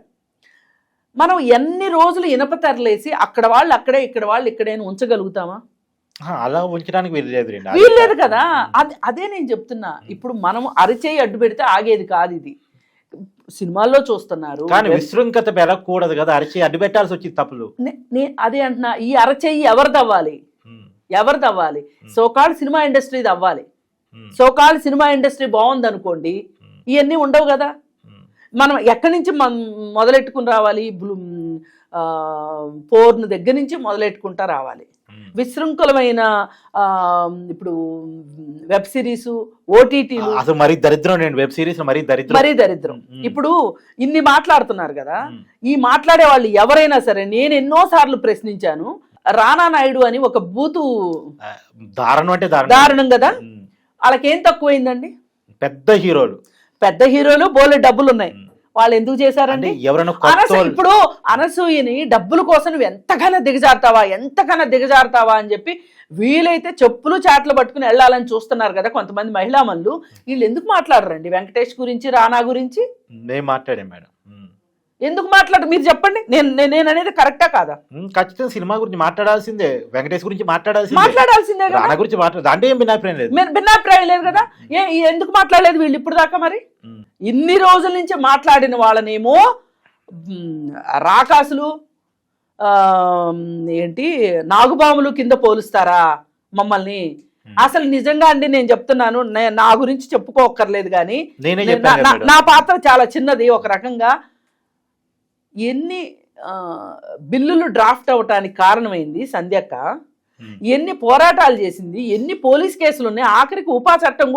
మనం ఎన్ని రోజులు ఇనప తెరలేసి అక్కడ వాళ్ళు అక్కడే, ఇక్కడ వాళ్ళు ఇక్కడే ఉంచగలుగుతామా? అలా ఉంచడానికి వీల్లేదు కదా. అదే నేను చెప్తున్నా. ఇప్పుడు మనం అరిచేయి అడ్డు పెడితే ఆగేది కాదు. ఇది సినిమాల్లో చూస్తున్నారు. కానీ విశృంఖత పెరగకూడదు కదా, అరచేయి అడ్డు పెట్టాల్సి వచ్చింది తప్పులు. అదే అంటున్నా, ఈ అరచేయి ఎవరిది అవ్వాలి? సోకాల్డ్ సినిమా ఇండస్ట్రీది అవ్వాలి. సోకాల్డ్ సినిమా ఇండస్ట్రీ బాగుంది అనుకోండి, ఇవన్నీ ఉండవు కదా. మనం ఎక్కడి నుంచి మొదలెట్టుకుని రావాలి? పోర్న్ దగ్గర నుంచి మొదలెట్టుకుంటా రావాలి. విశృంఖలమైన ఇప్పుడు వెబ్ సిరీస్, ఓటీటీలు అసలు మరీ దరిద్రం. నేను వెబ్ సిరీస్ మరీ దరిద్రం. ఇప్పుడు ఇన్ని మాట్లాడుతున్నారు కదా, ఈ మాట్లాడే వాళ్ళు ఎవరైనా సరే, నేను ఎన్నోసార్లు ప్రశ్నించాను. రానా నాయుడు అని ఒక బూతు దారుణం కదా, వాళ్ళకేం తక్కువైందండి? పెద్ద హీరోలు బోలే డబ్బులు ఉన్నాయి, వాళ్ళు ఎందుకు చేశారండి? ఇప్పుడు అనసూయని డబ్బుల కోసం నువ్వు ఎంతకన్నా దిగజారుతావా అని చెప్పి వీలైతే చెప్పులు చాట్లు పట్టుకుని వెళ్ళాలని చూస్తున్నారు కదా కొంతమంది మహిళామణులు. వీళ్ళు ఎందుకు మాట్లాడరండి వెంకటేష్ గురించి, రానా గురించి? నేను మాట్లాడాను మేడం. ఎందుకు మాట్లాడు? మీరు చెప్పండి. నేను అనేది కరెక్టా కాదా? ఖచ్చితంగా సినిమా గురించి మాట్లాడాల్సిందే, వెంకటేష్ గురించి మాట్లాడాల్సిందే, రానా గురించి అంటే ఏం భిన్నాభిప్రాయం లేదు. భిన్నాభిప్రాయం లేదు కదా. ఎందుకు మాట్లాడలేదు వీళ్ళు ఇప్పుడు దాకా? మరి ఇన్ని రోజుల నుంచి మాట్లాడిన వాళ్ళనేమో రాకాసులు, ఏంటి నాగుబాములు కింద పోలుస్తారా మమ్మల్ని? అసలు నిజంగా అండి నేను చెప్తున్నాను, నా గురించి చెప్పుకోక్కర్లేదు కానీ నా పాత్ర చాలా చిన్నది. ఒక రకంగా ఎన్ని బిల్లులు డ్రాఫ్ట్ అవటానికి కారణమైంది సంధ్యక్క, ఎన్ని పోరాటాలు చేసింది, ఎన్ని పోలీస్ కేసులు ఉన్నాయి, ఆఖరికి ఉపా చట్టం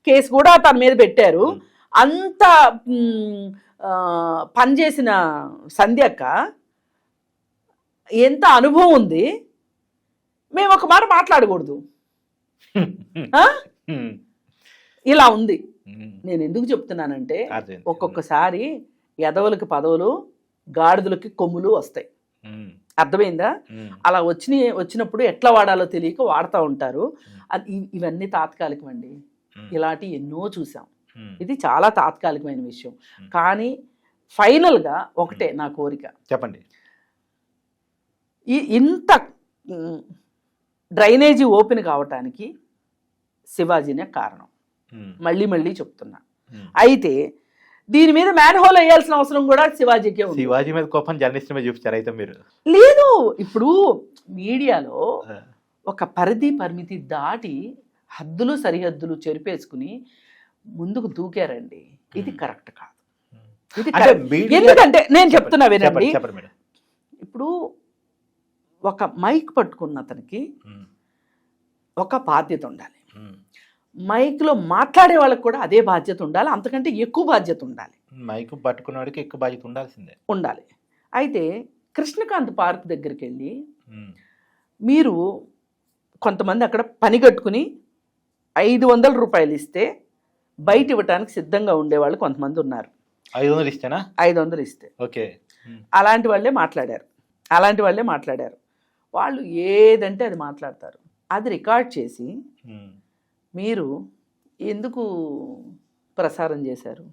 కేసు కూడా తన మీద పెట్టారు. అంత పనిచేసిన సంధ్యక్క ఎంత అనుభవం ఉంది. మేము ఒక మాట మాట్లాడకూడదు, ఇలా ఉంది. నేను ఎందుకు చెప్తున్నానంటే, ఒక్కొక్కసారి ఎదవలకి పదవులు, గాడిదలకి కొమ్ములు వస్తాయి. అర్థమైందా? అలా వచ్చినప్పుడు ఎట్లా వాడాలో తెలియక వాడుతూ ఉంటారు. ఇవన్నీ తాత్కాలికం అండి. ఇలాంటి ఎన్నో చూసాం. ఇది చాలా తాత్కాలికమైన విషయం. కానీ ఫైనల్గా ఒకటే నా కోరిక, చెప్పండి. ఇంత డ్రైనేజీ ఓపెన్ కావటానికి శివాజీనే కారణం. మళ్ళీ చెప్తున్నా. అయితే దీని మీద మ్యాన్ హోల్ వేయాల్సిన అవసరం కూడా శివాజీకే ఉంది. శివాజీ మీద కోపం జర్నలిస్ట్ మీద చూపించారు అయితే మీరు? లేదు. ఇప్పుడు మీడియాలో ఒక పరిమితి దాటి హద్దులు సరిహద్దులు చెరిపేసుకుని ముందుకు దూకారండి. ఇది కరెక్ట్ కాదు. ఎందుకంటే నేను చెప్తున్నా వినండి. ఇప్పుడు ఒక మైక్ పట్టుకున్న అతనికి ఒక బాధ్యత ఉండాలి. మైక్లో మాట్లాడే వాళ్ళకి కూడా అదే బాధ్యత ఉండాలి, అంతకంటే ఎక్కువ బాధ్యత ఉండాలి. మైక్ పట్టుకున్నవాడికి ఎక్కువ బాధ్యత ఉండాలి. అయితే కృష్ణకాంత్ పార్క్ దగ్గరికి వెళ్ళి మీరు కొంతమంది అక్కడ పని కట్టుకుని 500 రూపాయలు ఇస్తే బయట ఇవ్వటానికి సిద్ధంగా ఉండేవాళ్ళు కొంతమంది ఉన్నారు. 500 ఇస్తేనా? 500 ఇస్తే ఓకే. అలాంటి వాళ్ళే మాట్లాడారు. వాళ్ళు ఏదంటే అది మాట్లాడతారు. అది రికార్డ్ చేసి మీరు ఎందుకు ప్రసారం చేశారు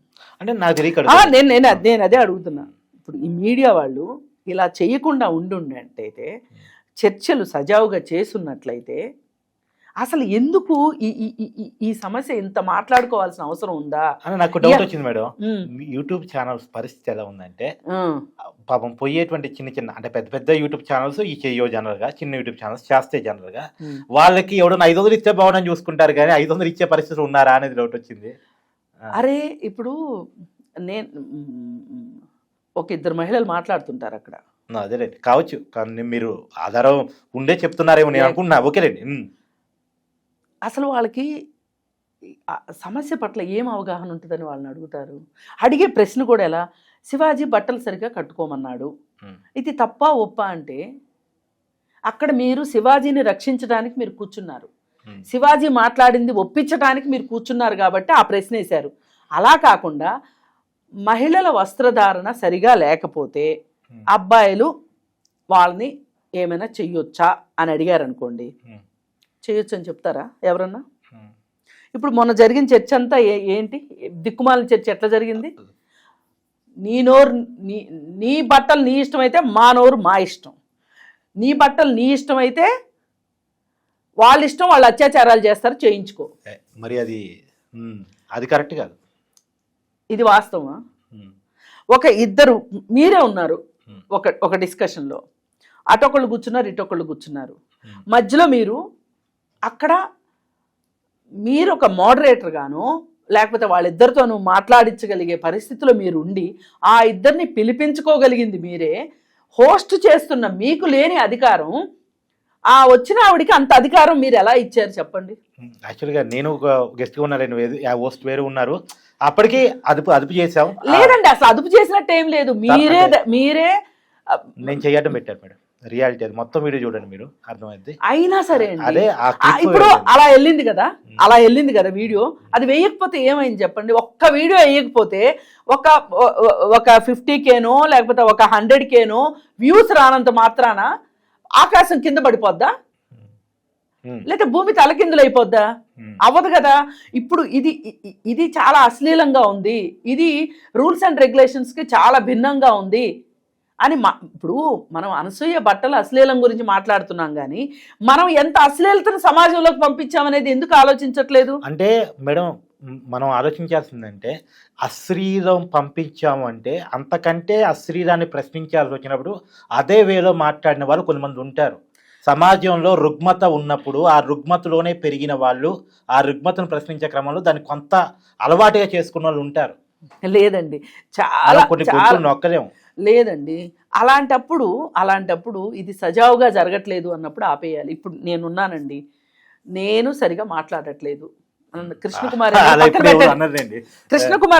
అంటే నాకు తెలియక నేను అదే అడుగుతున్నా. ఇప్పుడు ఈ మీడియా వాళ్ళు ఇలా చేయకుండా ఉండుండేటైతే, చర్చలు సజావుగా చేసున్నట్లయితే అసలు ఎందుకు ఈ ఈ ఈ- ఈ- ఈ సమస్య ఇంత మాట్లాడుకోవాల్సిన అవసరం ఉందా? అని నాకు డౌట్ వచ్చింది మేడం. ఉమ్, యూట్యూబ్ ఛానల్స్ పరిస్థితి ఎలా ఉందంటే, ఉమ్, పాపం పోయేటువంటి చిన్న చిన్న అంటే పెద్ద పెద్ద యూట్యూబ్ ఛానల్స్ ఈ చెయ్యో జనరల్గా, చిన్న యూట్యూబ్ ఛానల్స్ చేస్తే జనరల్గా ఉమ్. వాళ్ళకి ఎవడన్నా 500 ఇచ్చే బాగుందని చూసుకుంటారు, కానీ 500 ఇచ్చే పరిస్థితులు ఉన్నారా అనేది డౌట్ వచ్చింది. అరే ఇప్పుడు నేను ఒక ఇద్దరు మహిళలు మాట్లాడుతుంటారు అక్కడ. అదేలేండి కావచ్చు, కానీ మీరు ఆధారం ఉండే చెప్తున్నారేమో నేను అనుకుంటున్నా. ఓకేలేండి. అసలు వాళ్ళకి ఆ సమస్య పట్ల ఏం అవగాహన ఉంటుందని వాళ్ళని అడుగుతారు. అడిగే ప్రశ్న కూడా ఎలా, శివాజీ బట్టలు సరిగ్గా కట్టుకోమన్నాడు, ఇది తప్ప ఒప్ప అంటే అక్కడ మీరు శివాజీని రక్షించడానికి మీరు కూర్చున్నారు, శివాజీ మాట్లాడింది ఒప్పించడానికి మీరు కూర్చున్నారు కాబట్టి ఆ ప్రశ్న వేశారు. అలా కాకుండా మహిళల వస్త్రధారణ సరిగా లేకపోతే అబ్బాయిలు వాళ్ళని ఏమైనా చెయ్యొచ్చా అని అడిగారు అనుకోండి, చేయొచ్చు అని చెప్తారా ఎవరన్నా? ఇప్పుడు మొన్న జరిగిన చర్చ అంతా ఏంటి, దిక్కుమాలిన చర్చ ఎట్లా జరిగింది? నీ నోరు నీ బట్టలు నీ ఇష్టం అయితే మా నోరు మా ఇష్టం, నీ బట్టలు నీ ఇష్టం అయితే వాళ్ళ ఇష్టం, వాళ్ళు అత్యాచారాలు చేస్తారు, చేయించుకో. మరి అది కరెక్ట్ కాదు. ఇది వాస్తవమా? ఒక ఇద్దరు మీరే ఉన్నారు ఒక డిస్కషన్లో, అటొకళ్ళు కూర్చున్నారు ఇటొకళ్ళు కూర్చున్నారు, మధ్యలో మీరు అక్కడ మీరు ఒక మోడరేటర్ గాను లేకపోతే వాళ్ళిద్దరితోనూ మాట్లాడించగలిగే పరిస్థితిలో మీరు ఉండి ఆ ఇద్దరిని పిలిపించుకోగలిగింది మీరే, హోస్ట్ చేస్తున్న మీకు లేని అధికారం ఆ వచ్చిన ఆవిడికి అంత అధికారం మీరు ఎలా ఇచ్చారు చెప్పండి? యాక్చువల్గా నేను ఒక గెస్ట్గా ఉన్నాను, హోస్ట్ వేరే ఉన్నారు, అప్పటికి అదుపు చేసాం. లేదండి అసలు అదుపు చేసినట్టు ఏం లేదు, మీరే నేను చేయడం పెట్టారు మేడం. రియాలిటీ అది మొత్తం వీడియో చూడండి మీరు అర్థమైంది. అయినా సరే అదే ఇప్పుడు అలా వెళ్ళింది కదా వీడియో, అది వేయకపోతే ఏమైంది చెప్పండి? ఒక్క వీడియో వేయకపోతే ఒక 50Kనో లేకపోతే ఒక 100Kనో వ్యూస్ రానంత మాత్రాన ఆకాశం కింద పడిపోద్దా, లేదా భూమి తలకిందులు అయిపోద్దా? అవ్వదు కదా. ఇప్పుడు ఇది చాలా అశ్లీలంగా ఉంది, ఇది రూల్స్ అండ్ రెగ్యులేషన్స్ కి చాలా భిన్నంగా ఉంది అని ఇప్పుడు మనం అనసూయ బట్టల అశ్లీలం గురించి మాట్లాడుతున్నాం కానీ మనం ఎంత అశ్లీలతను సమాజంలోకి పంపించామనేది ఎందుకు ఆలోచించట్లేదు? అంటే మేడం మనం ఆలోచించాల్సిందంటే అశ్లీలం పంపించాము అంటే అంతకంటే అశ్లీలాన్ని ప్రశ్నించాల్సి వచ్చినప్పుడు అదే వేలో మాట్లాడిన వాళ్ళు కొంతమంది ఉంటారు. సమాజంలో రుగ్మత ఉన్నప్పుడు ఆ రుగ్మతలోనే పెరిగిన వాళ్ళు ఆ రుగ్మతను ప్రశ్నించే క్రమంలో దాన్ని కొంత అలవాటుగా చేసుకున్న వాళ్ళు ఉంటారు. లేదండి చాలా నొక్కలేము. లేదండి అలాంటప్పుడు ఇది సజావుగా జరగట్లేదు అన్నప్పుడు ఆపేయాలి. ఇప్పుడు నేనున్నానండి, నేను సరిగా మాట్లాడట్లేదు, కృష్ణకుమార్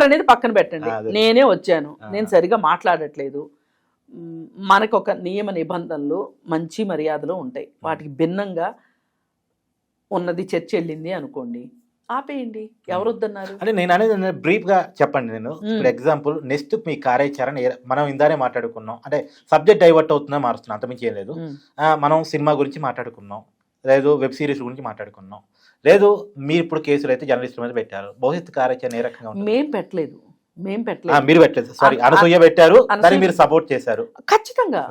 అనేది పక్కన పెట్టండి, నేనే వచ్చాను, నేను సరిగా మాట్లాడట్లేదు, మనకు ఒక నియమ నిబంధనలు మంచి మర్యాదలు ఉంటాయి, వాటికి భిన్నంగా ఉన్నది చర్చ వెళ్ళింది అనుకోండి, ఆపేయండి, ఎవరు వద్దన్నారు? అంటే నేను అనేది బ్రీఫ్గా చెప్పండి. నేను ఇప్పుడు ఎగ్జాంపుల్ నెక్స్ట్ మీ కార్యాచరణ మనం ఇందానే మాట్లాడుకున్నాం, అంటే సబ్జెక్ట్ డైవర్ట్ అవుతుందా మారుస్తున్నాం, అంతమించి ఏం లేదు. మనం సినిమా గురించి మాట్లాడుకున్నాం, లేదు వెబ్ సిరీస్ గురించి మాట్లాడుకున్నాం, లేదు మీరు ఇప్పుడు కేసులు అయితే జర్నలిస్టుల మీద పెట్టారు, భవిష్యత్తు కార్యాచరణ ఏ రకంగా ఉంటుంది? మేము పెట్టలేదు. మీరు పెట్టలేదు, సారీ అనసూయ పెట్టారు, దాన్ని మీరు సపోర్ట్ చేశారు. ఖచ్చితంగా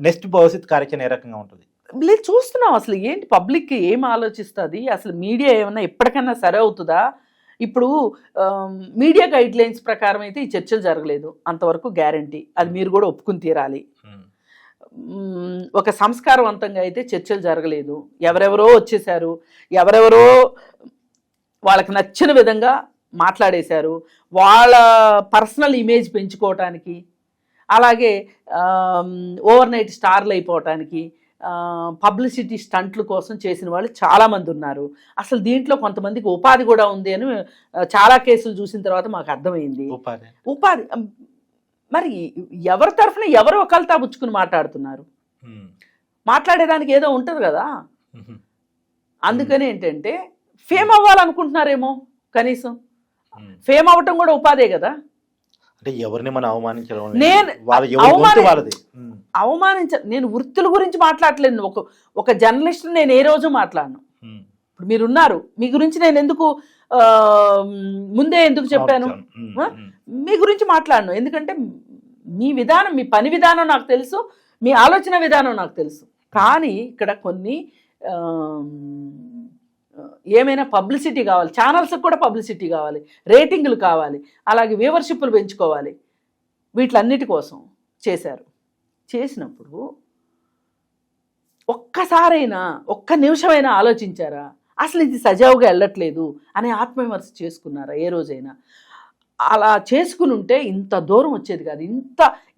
నెక్స్ట్ భవిష్యత్తు కార్యాచరణ ఏ రకంగా ఉంటుంది? లేదు చూస్తున్నాం, అసలు ఏంటి పబ్లిక్ ఏం ఆలోచిస్తుంది, అసలు మీడియా ఏమన్నా ఎప్పటికైనా సరే అవుతుందా? ఇప్పుడు మీడియా గైడ్ లైన్స్ ప్రకారం అయితే ఈ చర్చలు జరగలేదు, అంతవరకు గ్యారంటీ, అది మీరు కూడా ఒప్పుకుని తీరాలి. ఒక సంస్కారవంతంగా అయితే చర్చలు జరగలేదు, ఎవరెవరో వచ్చేసారు, ఎవరెవరో వాళ్ళకి నచ్చిన విధంగా మాట్లాడేశారు, వాళ్ళ పర్సనల్ ఇమేజ్ పెంచుకోవటానికి, అలాగే ఓవర్ నైట్ స్టార్లు అయిపోవటానికి, పబ్లిసిటీ స్టంట్ల కోసం చేసిన వాళ్ళు చాలామంది ఉన్నారు. అసలు దీంట్లో కొంతమందికి ఉపాధి కూడా ఉంది అని చాలా కేసులు చూసిన తర్వాత మాకు అర్థమైంది. ఉపాధి మరి ఎవరి తరఫున ఎవరు ఒకళ్ళతా పుచ్చుకుని మాట్లాడుతున్నారు, మాట్లాడేదానికి ఏదో ఉంటుంది కదా. అందుకని ఏంటంటే ఫేమ్ అవ్వాలనుకుంటున్నారేమో, కనీసం ఫేమ్ అవ్వటం కూడా ఉపాధే కదా. అంటే ఎవరిని మనం అవమానించడం, నేను వృత్తుల గురించి మాట్లాడలేదు, ఒక జర్నలిస్ట్ నేను ఏ రోజు మాట్లాడను. ఇప్పుడు మీరున్నారు, మీ గురించి నేను ఎందుకు ముందే ఎందుకు చెప్పాను, మీ గురించి మాట్లాడను, ఎందుకంటే మీ విధానం, మీ పని విధానం నాకు తెలుసు, మీ ఆలోచన విధానం నాకు తెలుసు. కానీ ఇక్కడ కొన్ని ఏమైనా పబ్లిసిటీ కావాలి, ఛానల్స్కి కూడా పబ్లిసిటీ కావాలి, రేటింగ్లు కావాలి, అలాగే వ్యూవర్షిప్లు పెంచుకోవాలి, వీటిలన్నిటి కోసం చేశారు. చేసినప్పుడు ఒక్కసారైనా ఒక్క నిమిషమైనా ఆలోచించారా అసలు ఇది సజావుగా వెళ్ళట్లేదు అనే ఆత్మవిమర్శ చేసుకున్నారా ఏ రోజైనా? అలా చేసుకుని ఉంటే ఇంత దూరం వచ్చేది కాదు.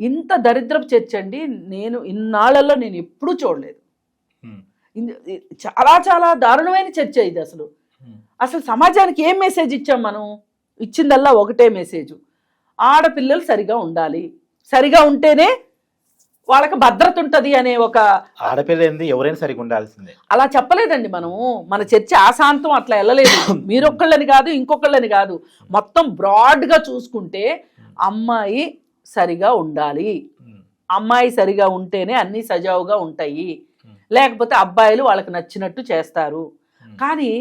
ఇంత దరిద్రపు చర్చ అండి నేను ఇన్నాళ్లలో నేను ఎప్పుడూ చూడలేదు. చాలా చాలా దారుణమైన చర్చ ఇది. అసలు సమాజానికి ఏం మెసేజ్ ఇచ్చాం మనం? ఇచ్చిందల్లా ఒకటే మెసేజ్, ఆడపిల్లలు సరిగా ఉండాలి, సరిగా ఉంటేనే వాళ్ళకి భద్రత ఉంటుంది అనే ఒక. ఆడపిల్ల ఏంది, ఎవరైనా సరిగా ఉండాల్సిందే అలా చెప్పలేదండి మనము. మన చర్చ ఆశాంతం అట్లా వెళ్ళలేదు. మీరొక్కళ్ళని కాదు, ఇంకొకళ్ళని కాదు, మొత్తం బ్రాడ్గా చూసుకుంటే అమ్మాయి సరిగా ఉండాలి, అమ్మాయి సరిగా ఉంటేనే అన్నీ సజావుగా ఉంటాయి, లేకపోతే అబ్బాయిలు వాళ్ళకి నచ్చినట్టు చేస్తారు. కానీ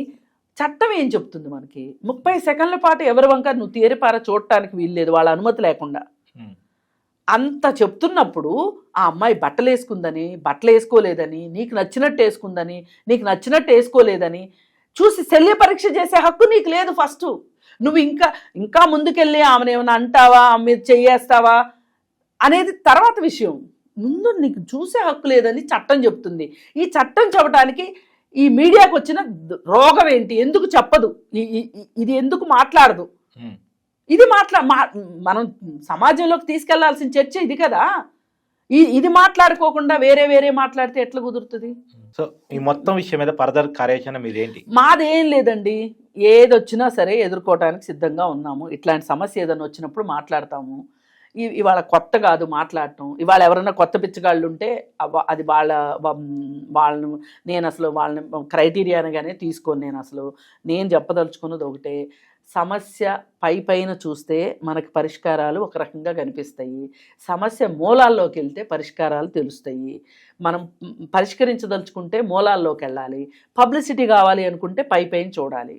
చట్టం ఏం చెప్తుంది మనకి? 30 సెకండ్ల పాటు ఎవరి వంక నువ్వు తేరిపార చూడటానికి వీల్లేదు వాళ్ళ అనుమతి లేకుండా. అంత చెప్తున్నప్పుడు ఆ అమ్మాయి బట్టలు వేసుకుందని, బట్టలు వేసుకోలేదని, నీకు నచ్చినట్టు వేసుకుందని, నీకు నచ్చినట్టు వేసుకోలేదని చూసి శల్య పరీక్ష చేసే హక్కు నీకు లేదు. ఫస్ట్ నువ్వు ఇంకా ముందుకెళ్ళి ఆమెను ఏమైనా అంటావా, మీరు చెయ్యేస్తావా అనేది తర్వాత విషయం. ముందు నీకు చూసే హక్కు లేదని చట్టం చెప్తుంది. ఈ చట్టం చెప్పడానికి ఈ మీడియాకు వచ్చిన రోగం ఏంటి? ఎందుకు చెప్పదు? ఇది ఎందుకు మాట్లాడదు? ఇది మనం సమాజంలోకి తీసుకెళ్లాల్సిన చర్చ ఇది కదా. ఇది మాట్లాడుకోకుండా వేరే మాట్లాడితే ఎట్లా కుదురుతుంది? సో ఈ మొత్తం విషయం మీద ఫర్దర్ కార్యాచరణ మీదేంటి? మాదేం లేదండి, ఏదొచ్చినా సరే ఎదుర్కోవడానికి సిద్ధంగా ఉన్నాము. ఇట్లాంటి సమస్య ఏదైనా వచ్చినప్పుడు మాట్లాడతాము. ఇవాళ కొత్త కాదు మాట్లాడటం. ఇవాళ ఎవరైనా కొత్త పిచ్చగాళ్ళు ఉంటే అది వాళ్ళను నేను అసలు వాళ్ళని క్రైటీరియాగానే తీసుకోను. నేను చెప్పదలుచుకున్నది ఒకటే, సమస్య పైన చూస్తే మనకి పరిష్కారాలు ఒక రకంగా కనిపిస్తాయి, సమస్య మూలాల్లోకి వెళ్తే పరిష్కారాలు తెలుస్తాయి. మనం పరిష్కరించదలుచుకుంటే మూలాల్లోకి వెళ్ళాలి. పబ్లిసిటీ కావాలి అనుకుంటే పైన చూడాలి.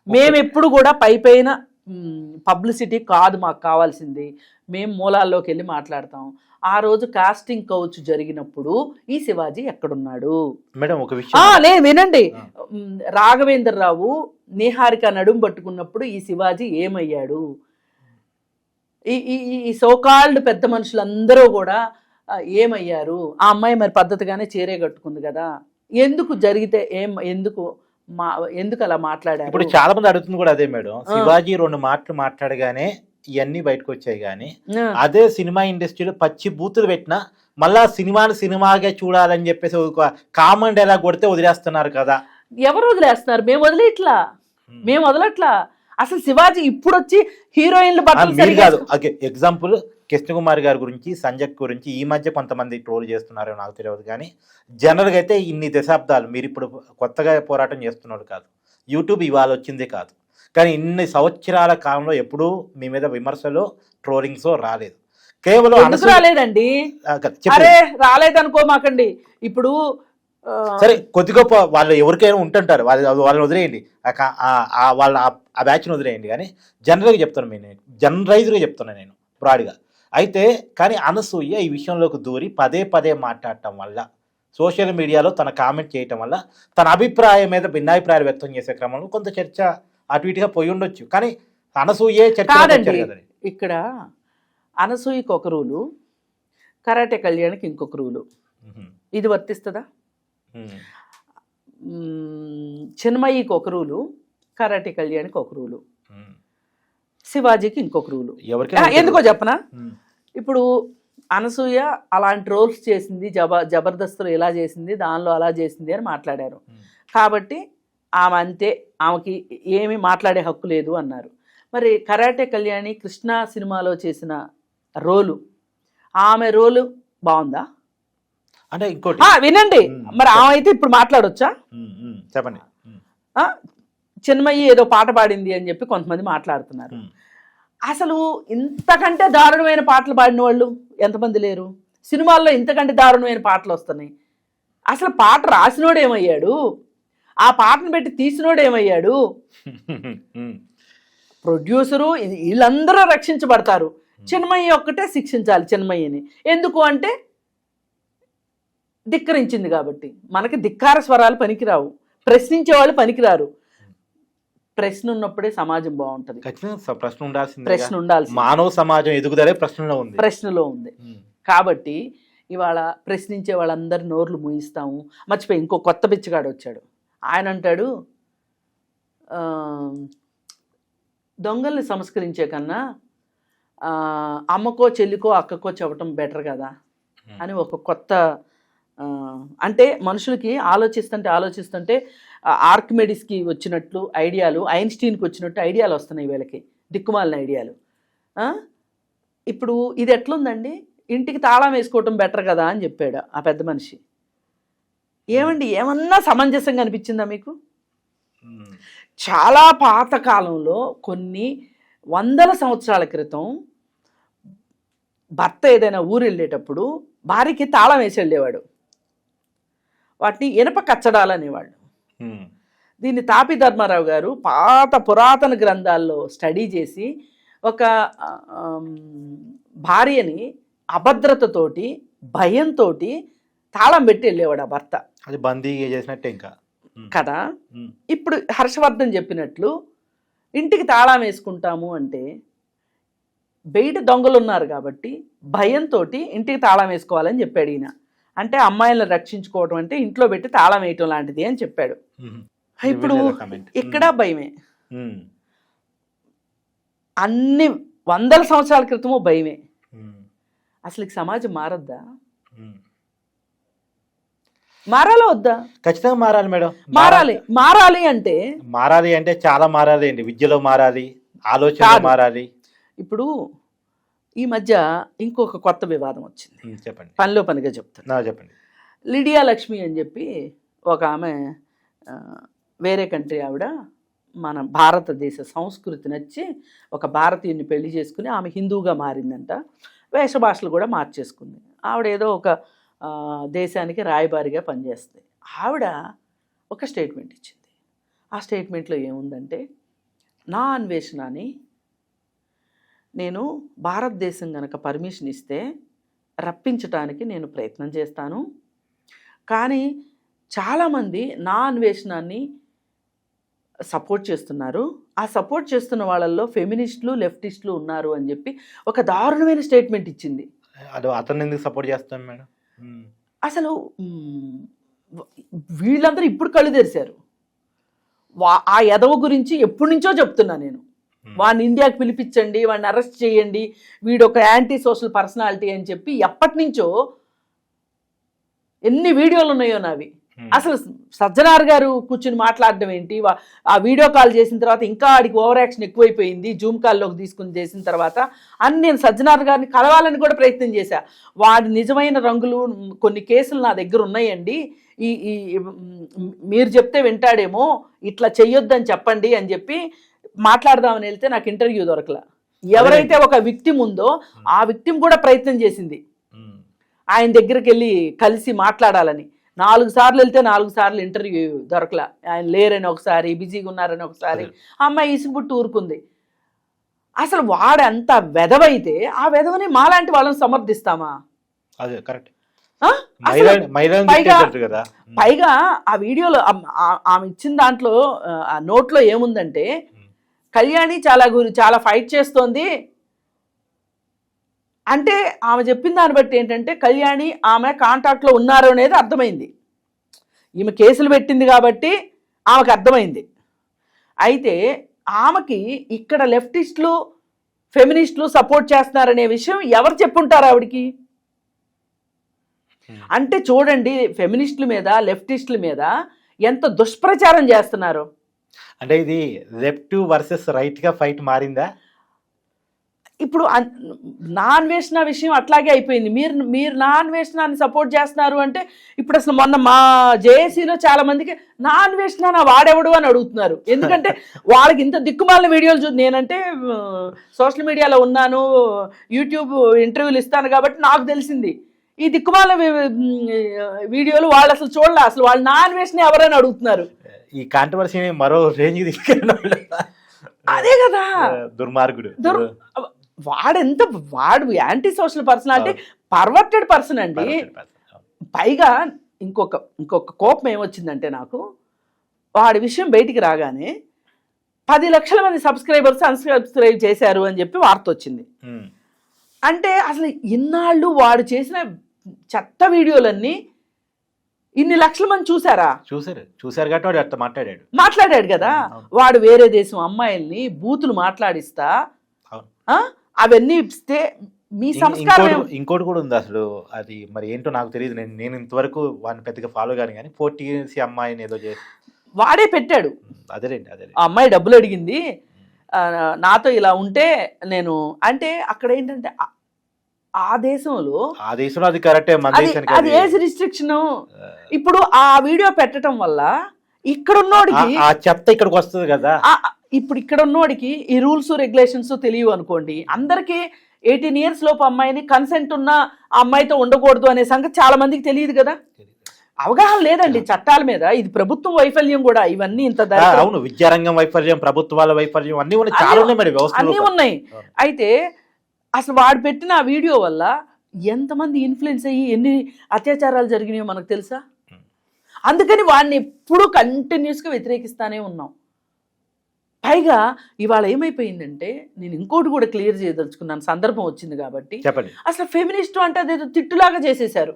మేము ఎప్పుడు కూడా పైన పబ్లిసిటీ కాదు మాకు కావాల్సింది, మేము మూలాల్లోకి వెళ్ళి మాట్లాడతాం. ఆ రోజు కాస్టింగ్ కౌచ్ జరిగినప్పుడు ఈ శివాజీ ఎక్కడున్నాడు మేడం? ఒక విషయం నేను వినండి, రాఘవేంద్రరావు నిహారిక నడుము పట్టుకున్నప్పుడు ఈ శివాజీ ఏమయ్యాడు? ఈ సోకాల్డ్ పెద్ద మనుషులందరూ కూడా ఏమయ్యారు? ఆ అమ్మాయి మరి పద్ధతిగానే చీరే కట్టుకుంది కదా, ఎందుకు జరిగితే ఎందుకు అలా మాట్లాడారు? ఇప్పుడు చాలా మంది అడుగుతుంది కూడా అదే మేడం. శివాజీ 2 మాటలు మాట్లాడగానే ఇవన్నీ బయటకు వచ్చాయి, కానీ అదే సినిమా ఇండస్ట్రీలో పచ్చి బూతులు పెట్టినా మళ్ళా సినిమాగా చూడాలని చెప్పేసి కామన్ డైలాగ్ కొడితే వదిలేస్తున్నారు కదా. ఎవరు వదిలేస్తున్నారు? మేము వదలట్లా. అసలు శివాజీ ఇప్పుడు వచ్చి హీరోయిన్లు కాదు. ఎగ్జాంపుల్ కృష్ణకుమారి గారి గురించి, సంజయ్ గురించి ఈ మధ్య కొంతమంది ట్రోల్ చేస్తున్నారో నాకు తెలియదు, కానీ జనరల్గా అయితే ఇన్ని దశాబ్దాలు మీరు ఇప్పుడు కొత్తగా పోరాటం చేస్తున్నారు కాదు, యూట్యూబ్ ఇవాళ వచ్చిందే కాదు, కానీ ఇన్ని సంవత్సరాల కాలంలో ఎప్పుడూ మీ మీద విమర్శలు ట్రోలింగ్స్ రాలేదు. కేవలం రాలేదండి, రాలేదనుకోమాకండి. ఇప్పుడు సరే కొద్ది గొప్ప వాళ్ళు ఎవరికైనా ఉంటుంటారు, వాళ్ళని వదిలేయండి, వాళ్ళ ఆ బ్యాచ్ని వదిలేయండి. కానీ జనరల్గా చెప్తాను, జనరలైజ్గా చెప్తున్నాను నేను బ్రాడ్గా అయితే. కానీ అనసూయ ఈ విషయంలోకి దూరి పదే మాట్లాడటం వల్ల, సోషల్ మీడియాలో తన కామెంట్ చేయటం వల్ల తన అభిప్రాయం మీద భిన్నాభిప్రాయాలు వ్యక్తం చేసే క్రమంలో కొంత చర్చ అటు ఇటుగా పోయి ఉండొచ్చు. కానీ అనసూయే చర్చ ఇక్కడ అనసూయకి ఒక రూలు, కరాటే కళ్యాణ్కి ఇంకొక రూలు. ఇది వర్తిస్తుందా? చిన్మయికి ఒక రూలు, కరాటే కళ్యాణ్కి ఒక రూలు, శివాజీకి ఇంకొక రూలు. ఎందుకో చెప్పనా? ఇప్పుడు అనసూయ అలాంటి రోల్స్ చేసింది, జబర్దస్త్లో ఇలా చేసింది, దానిలో అలా చేసింది అని మాట్లాడారు కాబట్టి ఆమె అంతే, ఆమెకి ఏమీ మాట్లాడే హక్కు లేదు అన్నారు. మరి కరాటే కళ్యాణి కృష్ణ సినిమాలో చేసిన రోలు, ఆమె రోలు బాగుందా? అంటే ఇంకోటి వినండి, మరి ఆమె అయితే ఇప్పుడు మాట్లాడొచ్చా? చెప్పండి. చిన్మయి ఏదో పాట పాడింది అని చెప్పి కొంతమంది మాట్లాడుతున్నారు. అసలు ఇంతకంటే దారుణమైన పాటలు పాడిన వాళ్ళు ఎంతమంది లేరు? సినిమాల్లో ఇంతకంటే దారుణమైన పాటలు వస్తున్నాయి. అసలు పాట రాసినోడు ఏమయ్యాడు? ఆ పాటను పెట్టి తీసినోడు ఏమయ్యాడు? ప్రొడ్యూసరు, వీళ్ళందరూ రక్షించబడతారు, చిన్మయి ఒక్కటే శిక్షించాలి చిన్మయిని. ఎందుకు అంటే ధిక్కరించింది కాబట్టి. మనకి ధిక్కార స్వరాలు పనికిరావు. ప్రశ్నించే వాళ్ళు పనికిరారు. ప్రశ్న ఉన్నప్పుడే సమాజం బాగుంటది. ఖచ్చితంగా ప్రశ్న ఉండాల్సింది. ప్రశ్న ఉండాల్సింది. మానవ సమాజం ఎదుగుదలే ప్రశ్నలో ఉంది. కాబట్టి ఇవాళ ప్రశ్నించే వాళ్ళందరి నోర్లు మూయిస్తాము. మర్చిపోయి ఇంకో కొత్త బిచ్చగాడు వచ్చాడు. ఆయన అంటాడు, దొంగల్ని సంస్కరించే కన్నా అమ్మకో చెల్లికో అక్కకో చెప్పటం బెటర్ కదా అని ఒక కొత్త, అంటే మనుషులకి ఆలోచిస్తుంటే ఆర్కిమెడిస్కి వచ్చినట్లు ఐడియాలు, ఐన్స్టీన్కి వచ్చినట్టు ఐడియాలు వస్తున్నాయి వీళ్ళకి, దిక్కుమాలిన ఐడియాలు. ఇప్పుడు ఇది ఎట్లుందండి, ఇంటికి తాళం వేసుకోవటం బెటర్ కదా అని చెప్పాడు ఆ పెద్ద మనిషి. ఏమండి, ఏమన్నా సమంజసంగా అనిపించిందా మీకు? చాలా పాతకాలంలో కొన్ని వందల సంవత్సరాల క్రితం భర్త ఏదైనా ఊరు వెళ్ళేటప్పుడు భార్యకి తాళం వేసి వెళ్ళేవాడు. వాటిని ఇనప కచ్చడాలు అనేవాళ్ళు. దీన్ని తాపి ధర్మారావు గారు పాత పురాతన గ్రంథాల్లో స్టడీ చేసి ఒక భార్యని అభద్రతతోటి భయంతో తాళం పెట్టి వెళ్ళేవాడు ఆ భర్త. అది బందీ చేసినట్టే ఇంకా కదా. ఇప్పుడు హర్షవర్ధన్ చెప్పినట్లు ఇంటికి తాళం వేసుకుంటాము అంటే బయట దొంగలు ఉన్నారు కాబట్టి భయంతో ఇంటికి తాళం వేసుకోవాలని చెప్పాడు ఈయన. అంటే అమ్మాయిలను రక్షించుకోవడం అంటే ఇంట్లో పెట్టి తాళం వేయటం లాంటిది అని చెప్పాడు. ఇప్పుడు ఇక్కడ భయమే, అన్ని వందల సంవత్సరాల క్రితము భయమే. అసలు సమాజం మారద్దా? మారాలా వద్దా? ఖచ్చితంగా మారాలి మేడం. మారాలి అంటే చాలా మారాలి అండి. విద్యలో మారాలి, ఆలోచన మారాలి. ఇప్పుడు ఈ మధ్య ఇంకొక కొత్త వివాదం వచ్చింది. చెప్పండి. పనిలో పనిగా చెప్తాను. చెప్పండి. లిడియా లక్ష్మి అని చెప్పి ఒక ఆమె, వేరే కంట్రీ ఆవిడ, మన భారతదేశ సంస్కృతి నచ్చి ఒక భారతీయుని పెళ్లి చేసుకుని ఆమె హిందూగా మారిందంట. వేషభాషలు కూడా మార్చేసుకుంది. ఆవిడ ఏదో ఒక దేశానికి రాయబారిగా పనిచేస్తుంది. ఆవిడ ఒక స్టేట్మెంట్ ఇచ్చింది. ఆ స్టేట్మెంట్లో ఏముందంటే, నా అన్వేషణ అని నేను భారతదేశం కనుక పర్మిషన్ ఇస్తే రప్పించడానికి నేను ప్రయత్నం చేస్తాను, కానీ చాలామంది నా అన్వేషణాన్ని సపోర్ట్ చేస్తున్నారు, ఆ సపోర్ట్ చేస్తున్న వాళ్ళల్లో ఫెమినిస్టులు లెఫ్టిస్టులు ఉన్నారు అని చెప్పి ఒక దారుణమైన స్టేట్మెంట్ ఇచ్చింది. అతను ఎందుకు సపోర్ట్ చేస్తాను మేడం? అసలు వీళ్ళందరూ ఇప్పుడు కళ్ళు తెరిచారు. ఆ ఎదవ గురించి ఎప్పటి నుంచో చెప్తున్నా నేను. వాడిని ఇండియాకి పిలిపించండి, వాడిని అరెస్ట్ చేయండి, వీడు ఒక యాంటీ సోషల్ పర్సనాలిటీ అని చెప్పి ఎప్పటి నుంచో ఎన్ని వీడియోలు ఉన్నాయో నావి. అసలు సజ్జనార్ గారు కూర్చుని మాట్లాడడం ఏంటి, ఆ వీడియో కాల్ చేసిన తర్వాత ఇంకా ఆడికి ఓవర్ యాక్షన్ ఎక్కువైపోయింది. జూమ్ కాల్లోకి తీసుకుని చేసిన తర్వాత నేను సజ్జనార్ గారిని కలవాలని కూడా ప్రయత్నం చేశా. వాడి నిజమైన రంగులు కొన్ని కేసులు నా దగ్గర ఉన్నాయండి, ఈ మీరు చెప్తే వింటాడేమో, ఇట్లా చెయ్యొద్దని చెప్పండి అని చెప్పి మాట్లాడదామని వెళ్తే నాకు ఇంటర్వ్యూ దొరకలా. ఎవరైతే ఒక విక్టిమ్ ఉందో ఆ విక్టిమ్ కూడా ప్రయత్నం చేసింది ఆయన దగ్గరికి వెళ్ళి కలిసి మాట్లాడాలని. 4 సార్లు వెళ్తే 4 సార్లు ఇంటర్వ్యూ దొరకలా. ఆయన లేరని ఒకసారి, బిజీగా ఉన్నారని ఒకసారి. అమ్మాయి ఇసుగుబుట్టు ఊరుకుంది. అసలు వాడంత వెధవైతే ఆ వెధవని మాలాంటి వాళ్ళని సమర్థిస్తామా? పైగా ఆ వీడియోలో ఆమె ఇచ్చిన దాంట్లో ఆ నోట్లో ఏముందంటే, కళ్యాణి చాలా ఫైట్ చేస్తోంది అంటే ఆమె చెప్పిన దాన్ని బట్టి ఏంటంటే కళ్యాణి ఆమె కాంటాక్ట్లో ఉన్నారు అనేది అర్థమైంది. ఈమె కేసులు పెట్టింది కాబట్టి ఆమెకు అర్థమైంది. అయితే ఆమెకి ఇక్కడ లెఫ్టిస్టులు ఫెమినిస్టులు సపోర్ట్ చేస్తున్నారనే విషయం ఎవరు చెప్పుంటారు ఆవిడికి? అంటే చూడండి, ఫెమినిస్టుల మీద లెఫ్టిస్టుల మీద ఎంత దుష్ప్రచారం చేస్తున్నారు. అంటే ఇది లెఫ్ట్ వర్సెస్ రైట్గా ఫైట్ మారిందా? ఇప్పుడు నా అన్వేషణ విషయం అట్లాగే అయిపోయింది. మీరు నా అన్వేషణాన్ని సపోర్ట్ చేస్తున్నారు అంటే ఇప్పుడు అసలు మొన్న మా జేఏసీలో చాలా మందికి నా అన్వేషణ వాడెవడు అని అడుగుతున్నారు. ఎందుకంటే వాళ్ళకి ఇంత దిక్కుమాలిన వీడియోలు నేనంటే సోషల్ మీడియాలో ఉన్నాను, యూట్యూబ్ ఇంటర్వ్యూలు ఇస్తాను కాబట్టి నాకు తెలిసింది. ఈ దిక్కుమాల వీడియోలు వాళ్ళు అసలు చూడలే. అసలు వాళ్ళు నా అన్వేషణ ఎవరైనా అడుగుతున్నారు. ఈ కాంట్రవర్సీ మరో రేంజ్ తీసుకెళ్ళి అదే కదా దుర్మార్గుడు. వాడు anti social personality, perverted person అండి. పైగా ఇంకొక కోపం ఏమొచ్చిందంటే నాకు, వాడి విషయం బయటికి రాగానే 10 లక్షల మంది సబ్స్క్రైబర్స్ అన్సబ్స్క్రైబ్ చేశారు అని చెప్పి వార్త వచ్చింది. అంటే అసలు ఇన్నాళ్ళు వాడు చేసిన చెత్త వీడియోలన్నీ ఇన్ని లక్షల మంది చూసారా? చూసారు కాబట్టి వాడు అట్లా మాట్లాడాడు కదా. వాడు వేరే దేశం అమ్మాయిల్ని బూతులు మాట్లాడిస్తా అవన్నీ ఇస్తే మీ సంస్కారం. ఇంకోటి కూడా ఉంది అసలు, అది మరి ఏంటో నాకు తెలియదు. నేను ఇంతవరకు వాడిని పెద్దగా ఫాలో కానీ 40 అమ్మాయిని ఏదో చేసి వాడే పెట్టాడు. అదే ఆ అమ్మాయి డబ్బులు అడిగింది, నాతో ఇలా ఉంటే నేను అంటే అక్కడ ఏంటంటే ఆ దేశంలో అది కరెక్టే, అది ఏజ్ రిస్ట్రిక్షన్. ఇప్పుడు ఆ వీడియో పెట్టడం వల్ల ఇక్కడ ఉన్నోడికి ఆ చెత్త ఇక్కడికి వస్తుంది కదా. ఇప్పుడు ఇక్కడ ఉన్నోడికి ఈ రూల్స్ రెగ్యులేషన్స్ తెలియవు అనుకోండి. అందరికీ 18 years లోపు అమ్మాయిని కన్సెంట్ ఉన్న అమ్మాయితో ఉండకూడదు అనే సంగతి చాలా మందికి తెలియదు కదా. అవగాహన లేదండి చట్టాల మీద. ఇది ప్రభుత్వం వైఫల్యం కూడా. ఇవన్నీ ఇంత అవును, విద్యారంగం వైఫల్యం, ప్రభుత్వాల వైఫల్యం అన్ని అన్నీ ఉన్నాయి. అయితే అసలు వాడు పెట్టిన ఆ వీడియో వల్ల ఎంతమంది ఇన్ఫ్లుయెన్స్ అయ్యి ఎన్ని అత్యాచారాలు జరిగినాయో మనకు తెలుసా. అందుకని వాడిని ఎప్పుడూ కంటిన్యూస్గా వ్యతిరేకిస్తానే ఉన్నాం. పైగా ఇవాళ ఏమైపోయిందంటే, నేను ఇంకోటి కూడా క్లియర్ చేయదలుచుకున్నాను, సందర్భం వచ్చింది కాబట్టి. చెప్పండి. అసలు ఫెమినిస్ట్ అంటే అదేదో తిట్టులాగా చేసేశారు.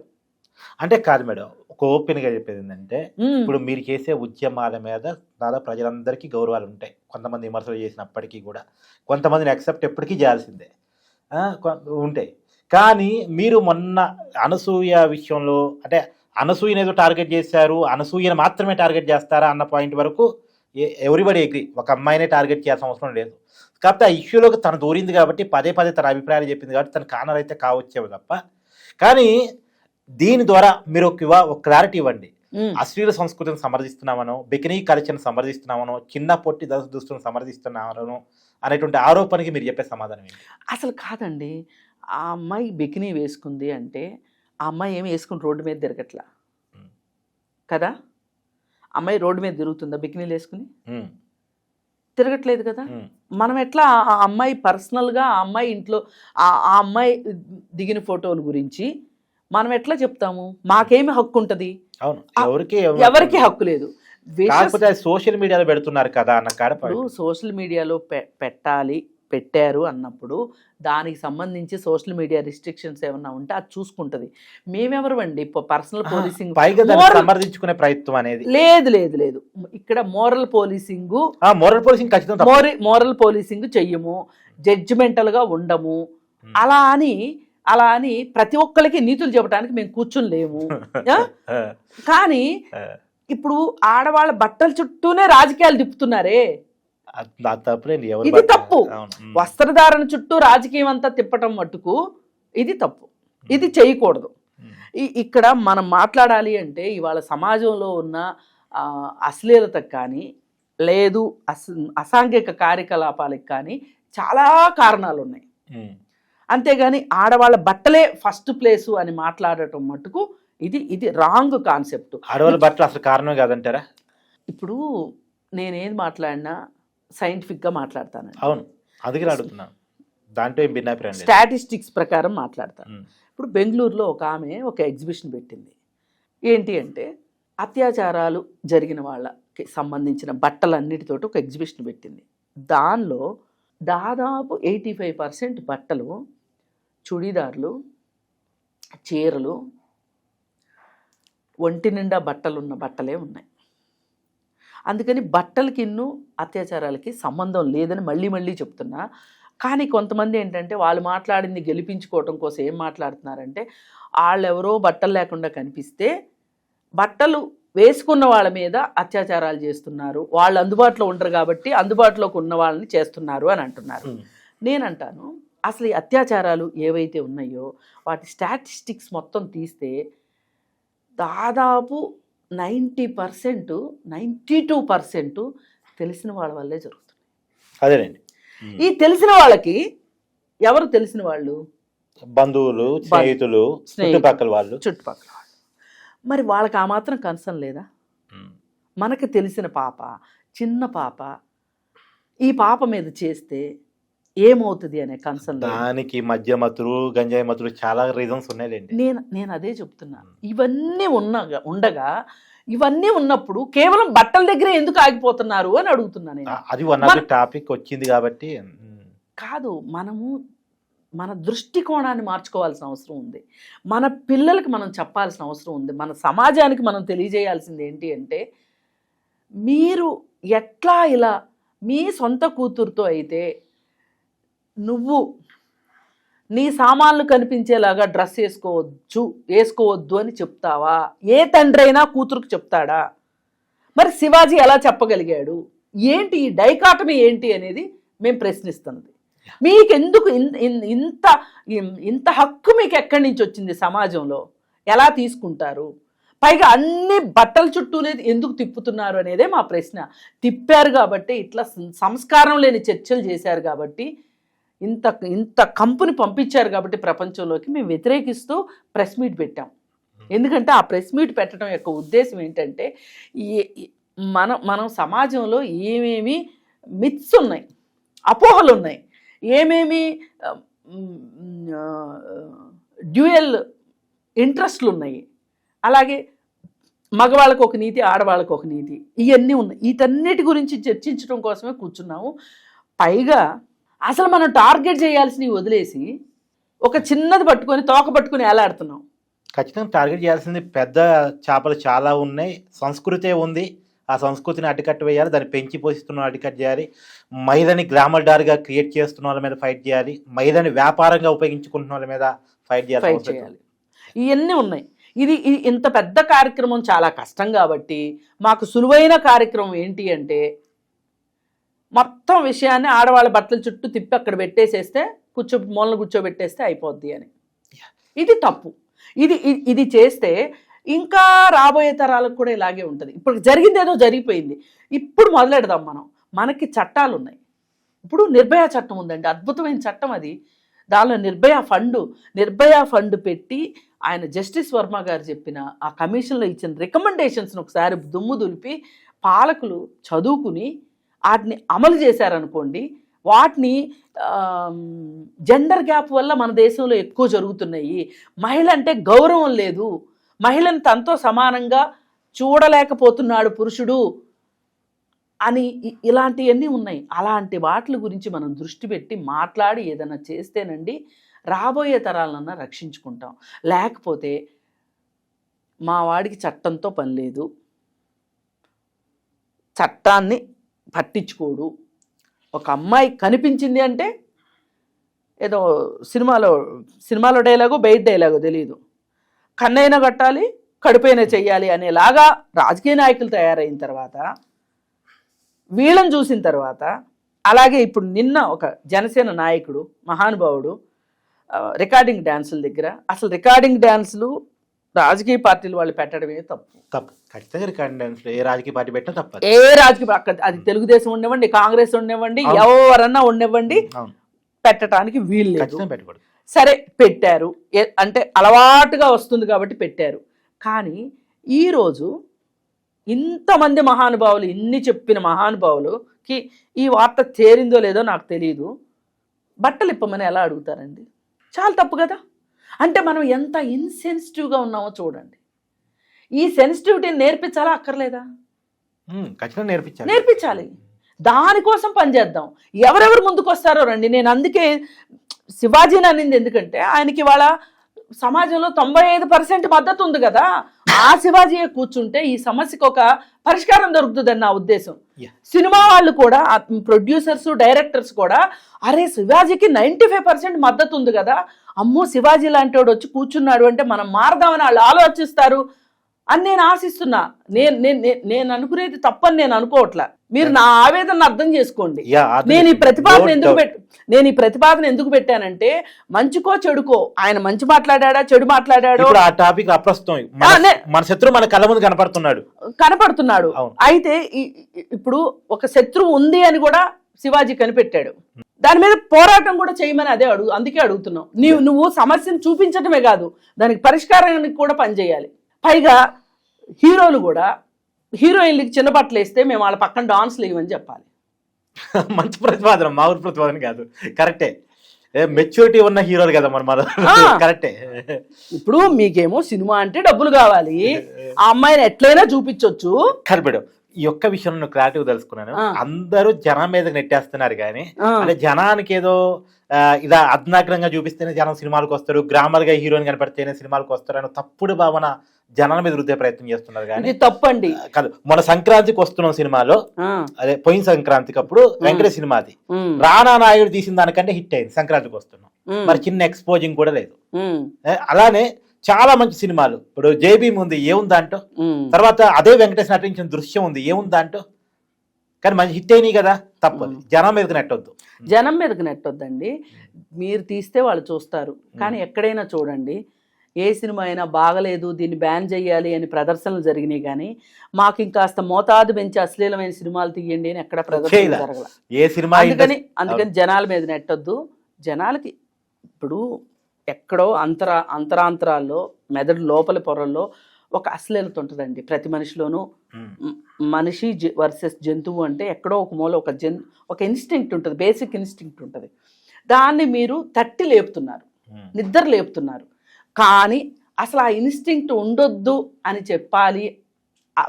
అంటే కాదు మేడం, ఒక ఓపెన్ గా చెప్పేది ఏంటంటే, ఇప్పుడు మీరు చేసే ఉద్యమాల మీద దాదాపు ప్రజలందరికీ గౌరవాలు ఉంటాయి. కొంతమంది విమర్శలు చేసినప్పటికీ కూడా కొంతమందిని యాక్సెప్ట్ ఎప్పటికీ చేయాల్సిందే ఉంటాయి. కానీ మీరు మొన్న అనసూయ విషయంలో, అంటే అనసూయని ఏదో టార్గెట్ చేశారు, అనసూయని మాత్రమే టార్గెట్ చేస్తారా అన్న పాయింట్ వరకు ఎవ్రీబడి అగ్రీ. ఒక అమ్మాయినే టార్గెట్ చేయాల్సిన అవసరం లేదు. కాకపోతే ఆ ఇష్యూలోకి తను దూరింది కాబట్టి పదే తన అభిప్రాయాలు చెప్పింది కాబట్టి తన కానర్ అయితే కావచ్చేవి తప్ప. కానీ దీని ద్వారా మీరు ఒక క్లారిటీ ఇవ్వండి. అశ్లీల సంస్కృతిని సమర్థిస్తున్నామనో, బికినీ కల్చర్ని సమర్థిస్తున్నామనో, చిన్న పొట్టి దుస్తులను సమర్థిస్తున్నామనో అనేటువంటి ఆరోపణకి మీరు చెప్పే సమాధానం ఏంటి? అసలు కాదండి, ఆ అమ్మాయి బికినీ వేసుకుంది అంటే ఆ అమ్మాయి ఏమి వేసుకుని రోడ్డు మీద తిరగట్లా కదా. అమ్మాయి రోడ్డు మీద తిరుగుతుందా బికినీలు వేసుకుని? తిరగట్లేదు కదా. మనం ఎట్లా ఆ అమ్మాయి పర్సనల్గా ఆ అమ్మాయి ఇంట్లో ఆ అమ్మాయి దిగిన ఫోటోల గురించి మనం ఎట్లా చెప్తాము? మాకేమి హక్కు ఉంటుంది? ఎవరికి హక్కు లేదు. సోషల్ మీడియాలో పెడుతున్నారు కదా అన్న కాడ. సోషల్ మీడియాలో పెట్టారు అన్నప్పుడు దానికి సంబంధించి సోషల్ మీడియా రిస్ట్రిక్షన్స్ ఏమన్నా ఉంటే అది చూసుకుంటది. మేమెవరండి పర్సనల్ పోలీసింగ్ సమర్థించుకునే ప్రయత్నం అనేది లేదు. ఇక్కడ మోరల్ పోలీసింగ్ చెయ్యము, జడ్జిమెంటల్ గా ఉండము. అలా అని ప్రతి ఒక్కరికి నీతులు చెప్పడానికి మేము కూర్చుని లేము. కానీ ఇప్పుడు ఆడవాళ్ళ బట్టల చుట్టూనే రాజకీయాలు తిప్పుతున్నారే, ఇది తప్పు. వస్త్రధారణ చుట్టూ రాజకీయం అంతా తిప్పటం మట్టుకు ఇది తప్పు. ఇది చేయకూడదు. ఇక్కడ మనం మాట్లాడాలి అంటే ఇవాళ సమాజంలో ఉన్న అశ్లీలతకు కానీ లేదు అసాంఘిక కార్యకలాపాలకు కానీ చాలా కారణాలు ఉన్నాయి. అంతేగాని ఆడవాళ్ళ బట్టలే ఫస్ట్ ప్లేసు అని మాట్లాడటం మట్టుకు ఇది రాంగ్ కాన్సెప్ట్. ఆడవాళ్ళ బట్టలు అసలు కారణం కాదంటారా? ఇప్పుడు నేనేది మాట్లాడినా సైంటిఫిక్గా మాట్లాడతాను. అవును, అందుకే అడుగుతున్నాను. దాంట్లో స్టాటిస్టిక్స్ ప్రకారం మాట్లాడతాను. ఇప్పుడు బెంగళూరులో ఒక ఆమె ఒక ఎగ్జిబిషన్ పెట్టింది. ఏంటి అంటే అత్యాచారాలు జరిగిన వాళ్ళకి సంబంధించిన బట్టలన్నిటితోటి ఒక ఎగ్జిబిషన్ పెట్టింది. దానిలో దాదాపు 85% బట్టలు, చుడీదార్లు, చీరలు, ఒంటి నిండా బట్టలున్న బట్టలే ఉన్నాయి. అందుకని బట్టలకి అత్యాచారాలకి సంబంధం లేదని మళ్ళీ చెప్తున్నా. కానీ కొంతమంది ఏంటంటే వాళ్ళు మాట్లాడింది గెలిపించుకోవటం కోసం ఏం మాట్లాడుతున్నారంటే, వాళ్ళెవరో బట్టలు లేకుండా కనిపిస్తే బట్టలు వేసుకున్న వాళ్ళ మీద అత్యాచారాలు చేస్తున్నారు, వాళ్ళు అందుబాటులో ఉండరు కాబట్టి అందుబాటులోకి ఉన్న వాళ్ళని చేస్తున్నారు అని అంటున్నారు. నేనంటాను అసలు ఈ అత్యాచారాలు ఏవైతే ఉన్నాయో వాటి స్టాటిస్టిక్స్ మొత్తం తీస్తే దాదాపు 90%, 92% తెలిసిన వాళ్ళ వల్లే జరుగుతుంది. అదేనండి. ఈ తెలిసిన వాళ్ళకి ఎవరు తెలిసిన వాళ్ళు? బంధువులు, స్నేహితులు, చుట్టుపక్కల వాళ్ళు. మరి వాళ్ళకి ఆ మాత్రం కన్సర్న్ లేదా? మనకు తెలిసిన పాప, చిన్న పాప, ఈ పాప మీద చేస్తే ఏమవుతుంది అనే కన్సర్న్. దానికి మద్య మత్తులు, గంజాయి మత్తులు చాలా రీజన్స్ ఉన్నాయండి. నేను అదే చెప్తున్నా. ఇవన్నీ ఉండగా ఇవన్నీ ఉన్నప్పుడు కేవలం బట్టల దగ్గరే ఎందుకు ఆగిపోతున్నారు అని అడుగుతున్నాను నేను. అది వన్ ఆఫ్ ది టాపిక్ వచ్చింది కాబట్టి. కాదు, మనము మన దృష్టికోణాన్ని మార్చుకోవాల్సిన అవసరం ఉంది. మన పిల్లలకి మనం చెప్పాల్సిన అవసరం ఉంది. మన సమాజానికి మనం తెలియజేయాల్సింది ఏంటి అంటే, మీరు ఎట్లా ఇలా మీ సొంత కూతురుతో అయితే నువ్వు నీ సామాన్లు కనిపించేలాగా డ్రెస్ వేసుకోవద్దు అని చెప్తావా? ఏ తండ్రి అయినా కూతురుకు చెప్తాడా? మరి శివాజీ ఎలా చెప్పగలిగాడు? ఏంటి ఈ డైకాటమీ ఏంటి అనేది మేము ప్రశ్నిస్తున్నది. మీకెందుకు ఇంత ఇంత హక్కు మీకు ఎక్కడి నుంచి వచ్చింది? సమాజంలో ఎలా తీసుకుంటారు? పైగా అన్ని బట్టల చుట్టూనే ఎందుకు తిప్పుతున్నారు అనేదే మా ప్రశ్న. తిప్పారు కాబట్టి, ఇట్లా సంస్కారం లేని చర్చలు చేశారు కాబట్టి, ఇంత కంపుని పంపించారు కాబట్టి ప్రపంచంలోకి మేము వ్యతిరేకిస్తూ ప్రెస్ మీట్ పెట్టాం. ఎందుకంటే ఆ ప్రెస్ మీట్ పెట్టడం యొక్క ఉద్దేశం ఏంటంటే, మనం సమాజంలో ఏమేమి మిత్స్ ఉన్నాయి, అపోహలు ఉన్నాయి, ఏమేమి డ్యూయల్ ఇంట్రెస్ట్లు ఉన్నాయి, అలాగే మగవాళ్ళకు ఒక నీతి, ఆడవాళ్ళకు ఒక నీతి, ఇవన్నీ ఉన్నాయి. వీటన్నిటి గురించి చర్చించడం కోసమే కూర్చున్నాము. పైగా అసలు మనం టార్గెట్ చేయాల్సినవి వదిలేసి ఒక చిన్నది పట్టుకొని తోక పట్టుకొని ఏలాడుతున్నాం. ఖచ్చితంగా టార్గెట్ చేయాల్సింది పెద్ద చేపలు చాలా ఉన్నాయి. సంస్కృతే ఉంది, ఆ సంస్కృతిని అడ్డుకట్ట వేయాలి, దాన్ని పెంచి పోషిస్తున్న అడ్డుకట్ట చేయాలి. మైదాని గ్లామర్ డార్గా క్రియేట్ చేస్తున్న వాళ్ళ మీద ఫైట్ చేయాలి. మైదాని వ్యాపారంగా ఉపయోగించుకుంటున్న వాళ్ళ మీద ఫైట్ చేయాలి. ఇవన్నీ ఉన్నాయి. ఇది ఇంత పెద్ద కార్యక్రమం చాలా కష్టం కాబట్టి మాకు సులువైన కార్యక్రమం ఏంటి అంటే, మొత్తం విషయాన్ని ఆడవాళ్ళ బట్టల చుట్టూ తిప్పి అక్కడ పెట్టేసేస్తే, మూలన కూర్చోబెట్టేస్తే అయిపోద్ది అని. ఇది తప్పు. ఇది చేస్తే ఇంకా రాబోయే తరాలకు కూడా ఇలాగే ఉంటుంది. ఇప్పుడు జరిగింది ఏదో జరిగిపోయింది, ఇప్పుడు మొదలెడదాం మనం. మనకి చట్టాలు ఉన్నాయి. ఇప్పుడు నిర్భయ చట్టం ఉందండి, అద్భుతమైన చట్టం అది. దానిలో నిర్భయ ఫండ్ పెట్టి ఆయన జస్టిస్ వర్మ గారు చెప్పిన ఆ కమిషన్లో ఇచ్చిన రికమెండేషన్స్ని ఒకసారి దుమ్ము దులిపి పాలకులు చదువుకుని వాటిని అమలు చేశారనుకోండి, వాటిని జెండర్ గ్యాప్ వల్ల మన దేశంలో ఎక్కువ జరుగుతున్నాయి. మహిళ అంటే గౌరవం లేదు, మహిళను తనతో సమానంగా చూడలేకపోతున్నాడు పురుషుడు అని ఇలాంటివన్నీ ఉన్నాయి. అలాంటి వాటి గురించి మనం దృష్టి పెట్టి మాట్లాడి ఏదైనా చేస్తేనండి రాబోయే తరాలన్నా రక్షించుకుంటాం. లేకపోతే మా వాడికి చట్టంతో పని లేదు, చట్టాన్ని పట్టించుకోడు. ఒక అమ్మాయి కనిపించింది అంటే ఏదో సినిమాలో డైలాగో బయట డైలాగో తెలియదు, కన్నైనా కట్టాలి, కడుపైనా చెయ్యాలి అనేలాగా రాజకీయ నాయకులు తయారైన తర్వాత, వీళ్ళని చూసిన తర్వాత, అలాగే ఇప్పుడు నిన్న ఒక జనసేన నాయకుడు మహానుభావుడు రికార్డింగ్ డ్యాన్సుల దగ్గర, అసలు రికార్డింగ్ డ్యాన్సులు రాజకీయ పార్టీలు వాళ్ళు పెట్టడమే తప్పు. ఖచ్చితంగా రికార్డింగ్ డ్యాన్సులు ఏ రాజకీయ పార్టీ పెట్టినా తప్పు. ఏ రాజకీయ, అది తెలుగుదేశం ఉండేవ్వండి, కాంగ్రెస్ ఉండేవ్వండి, ఎవరన్నా ఉండేవ్వండి, పెట్టడానికి వీలు లేదు. సరే పెట్టారు అంటే అలవాటుగా వస్తుంది కాబట్టి పెట్టారు. కానీ ఈరోజు ఇంతమంది మహానుభావులు, ఇన్ని చెప్పిన మహానుభావులకి ఈ వార్త చేరిందో లేదో నాకు తెలియదు, బట్టలు ఇప్పమని ఎలా అడుగుతారండి? చాలా తప్పు కదా. అంటే మనం ఎంత ఇన్సెన్సిటివ్గా ఉన్నామో చూడండి. ఈ సెన్సిటివిటీని నేర్పించాలా అక్కర్లేదా? ఖచ్చితంగా నేర్పించాలి. దానికోసం పనిచేద్దాం. ఎవరెవరు ముందుకు వస్తారో రండి. నేను అందుకే శివాజీని అనింది, ఎందుకంటే ఆయనకి వాళ్ళ సమాజంలో 95% మద్దతు ఉంది కదా. ఆ శివాజీయే కూర్చుంటే ఈ సమస్యకు ఒక పరిష్కారం దొరుకుతుందని నా ఉద్దేశం. సినిమా వాళ్ళు కూడా, ప్రొడ్యూసర్స్, డైరెక్టర్స్ కూడా, అరే శివాజీకి 95% మద్దతు ఉంది కదా, అమ్మో శివాజీ లాంటి వాడు వచ్చి కూర్చున్నాడు అంటే మనం మారదామని వాళ్ళు ఆలోచిస్తారు అని నేను ఆశిస్తున్నా. నేను అనుకునేది తప్పని నేను అనుకోవట్లా. మీరు నా ఆవేదన అర్థం చేసుకోండి. నేను ఈ ప్రతిపాదన ఎందుకు పెట్టానంటే, మంచికో చెడుకో, ఆయన మంచి మాట్లాడా చెడు మాట్లాడాడో ఆ టాపిక్ అప్రస్తుతం. మన శత్రువు మన కళ్ళ ముందు కనపడుతున్నాడు. అయితే ఇప్పుడు ఒక శత్రువు ఉంది అని కూడా శివాజీ కనిపెట్టాడు. దాని మీద పోరాటం కూడా చేయమని అందుకే అడుగుతున్నాం. నువ్వు సమస్యను చూపించడమే కాదు, దానికి పరిష్కారానికి కూడా పనిచేయాలి. పైగా హీరోలు కూడా హీరోయిన్లకి చిన్న బట్టలు వేస్తే మేము వాళ్ళ పక్కన డాన్స్లు వేయమని చెప్పాలి. మంచి ప్రతిపాదన, మా ఊరి ప్రతిపాదన కాదు, కరెక్టే. మెచ్యూరిటీ ఉన్న హీరోలు కదా మరి మన ఆ. కరెక్టే. ఇప్పుడు మీకేమో సినిమా అంటే డబ్బులు కావాలి, ఆ అమ్మాయిని ఎట్లయినా చూపించొచ్చు. కరెక్ట్. ఈ ఒక్క విషయంలో నేను క్లారిటీ తెలుసుకున్నాను. ఆ. అందరూ జనం మీద నెట్టేస్తున్నారు కానీ ఆ. అంటే జనానికి ఏదో ఇలా అర్ధనగ్నంగా చూపిస్తేనే జనం సినిమాలకు వస్తారు, గ్రామాల్ గా హీరోయిన్ కనపడితేనే సినిమాలకు వస్తారు అని తప్పుడు భావన జనాల మీద రుద్దే ప్రయత్నం చేస్తున్నారు. కానీ ఇది తప్పండి. కాదు, మన సంక్రాంతికి వస్తున్నాం సినిమాలో, ఆ, అదే పోయిన సంక్రాంతికి అప్పుడు వెంకటేష్ సినిమాది ఉమ్, రానా నాయుడు తీసిన దానికంటే హిట్ అయింది. సంక్రాంతికి వస్తున్నాం ఉమ్, మరి చిన్న ఎక్స్పోజింగ్ కూడా లేదు. ఉమ్, అలానే చాలా మంచి సినిమాలు, ఇప్పుడు జేబీఎం ఉంది ఏముంది అంటూ, ఉమ్. తర్వాత అదే వెంకటేష్ నటించిన దృశ్యం ఉంది ఏముంది అంటూ, కానీ మంచి హిట్ అయినాయి కదా, తప్పదు. జనం మీదకి నెట్టొద్దు. జనం మీదకి నెట్టొద్దండి. మీరు తీస్తే వాళ్ళు చూస్తారు. కానీ ఎక్కడైనా చూడండి, ఏ సినిమా అయినా బాగలేదు దీన్ని బ్యాన్ చేయాలి అని ప్రదర్శనలు జరిగినాయి. కానీ మాకు ఇంకాస్త మోతాదు పెంచి అశ్లీలమైన సినిమాలు తీయండి అని ఎక్కడ ప్రదర్శన చేయలే. జరగల. ఏ సినిమా అందుకని జనాల మీద నెట్టొద్దు. జనాలకి ఇప్పుడు ఎక్కడో అంతరాంతరాల్లో మెదడు లోపలి పొరల్లో ఒక అశ్లీలత ఉంటుందండి ప్రతి మనిషిలోనూ. మనిషి వర్సెస్ జంతువు అంటే ఎక్కడో ఒక మూల ఒక ఇన్స్టింక్ట్ ఉంటుంది, బేసిక్ ఇన్స్టింక్ట్ ఉంటుంది. దాన్ని మీరు తట్టి లేపుతున్నారు, నిద్ర లేపుతున్నారు. కానీ అసలు ఆ ఇన్స్టింక్ట్ ఉండొద్దు అని చెప్పాలి,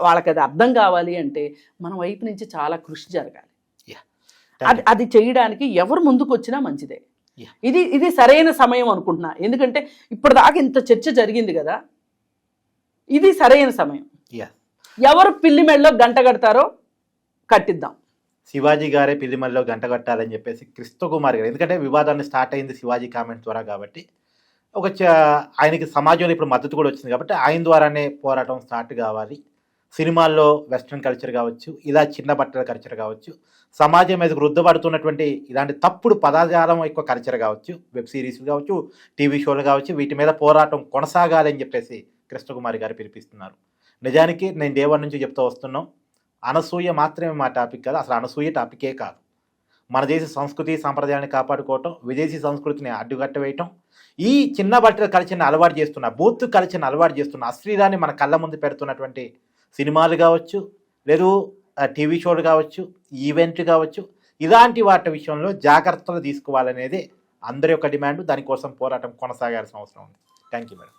వాళ్ళకి అది అర్థం కావాలి అంటే మన వైపు నుంచి చాలా కృషి జరగాలి. అది చేయడానికి ఎవరు ముందుకు వచ్చినా మంచిదే. ఇది సరైన సమయం అనుకుంటున్నా. ఎందుకంటే ఇప్పటిదాకా ఇంత చర్చ జరిగింది కదా, ఇది సరైన సమయం. ఎవరు పిల్లి మెడలో గంట కడతారో కట్టిద్దాం. శివాజీ గారే పిల్లిమల్లో గంట కట్టాలని చెప్పేసి కృష్ణకుమార్ గారు, ఎందుకంటే వివాదాన్ని స్టార్ట్ అయింది శివాజీ కామెంట్ ద్వారా కాబట్టి ఆయనకి సమాజంలో ఇప్పుడు మద్దతు కూడా వచ్చింది కాబట్టి ఆయన ద్వారానే పోరాటం స్టార్ట్ కావాలి. సినిమాల్లో వెస్ట్రన్ కల్చర్ కావచ్చు, ఇలా చిన్న బట్టల కల్చర్ కావచ్చు, సమాజం మీదకు రుద్దబడుతున్నటువంటి ఇలాంటి తప్పుడు పదజాలం ఎక్కువ కల్చర్ కావచ్చు, వెబ్ సిరీస్లు కావచ్చు, టీవీ షోలు కావచ్చు, వీటి మీద పోరాటం కొనసాగాలని చెప్పేసి కృష్ణకుమారి గారు పిలిపిస్తున్నారు. నిజానికి నేను డే 1 నుంచి చెప్తూ వస్తున్నాం, అనసూయ మాత్రమే మా టాపిక్ కాదు, అసలు అనసూయ టాపికే కాదు. మన దేశ సంస్కృతి సాంప్రదాయాన్ని కాపాడుకోవటం, విదేశీ సంస్కృతిని అడ్డుకట్ట వేయటం, ఈ చిన్న బట్టల కల్చర్ని అలవాటు చేస్తున్న, బూత్ కల్చర్ని అలవాటు చేస్తున్న, అశ్లీలాన్ని మన కళ్ళ ముందు పెడుతున్నటువంటి సినిమాలు కావచ్చు, లేదు టీవీ షోలు కావచ్చు, ఈవెంట్లు కావచ్చు, ఇలాంటి వాటి విషయంలో జాగ్రత్తలు తీసుకోవాలనేది అందరి యొక్క డిమాండ్. దానికోసం పోరాటం కొనసాగాల్సిన అవసరం ఉంది. Thank you madam.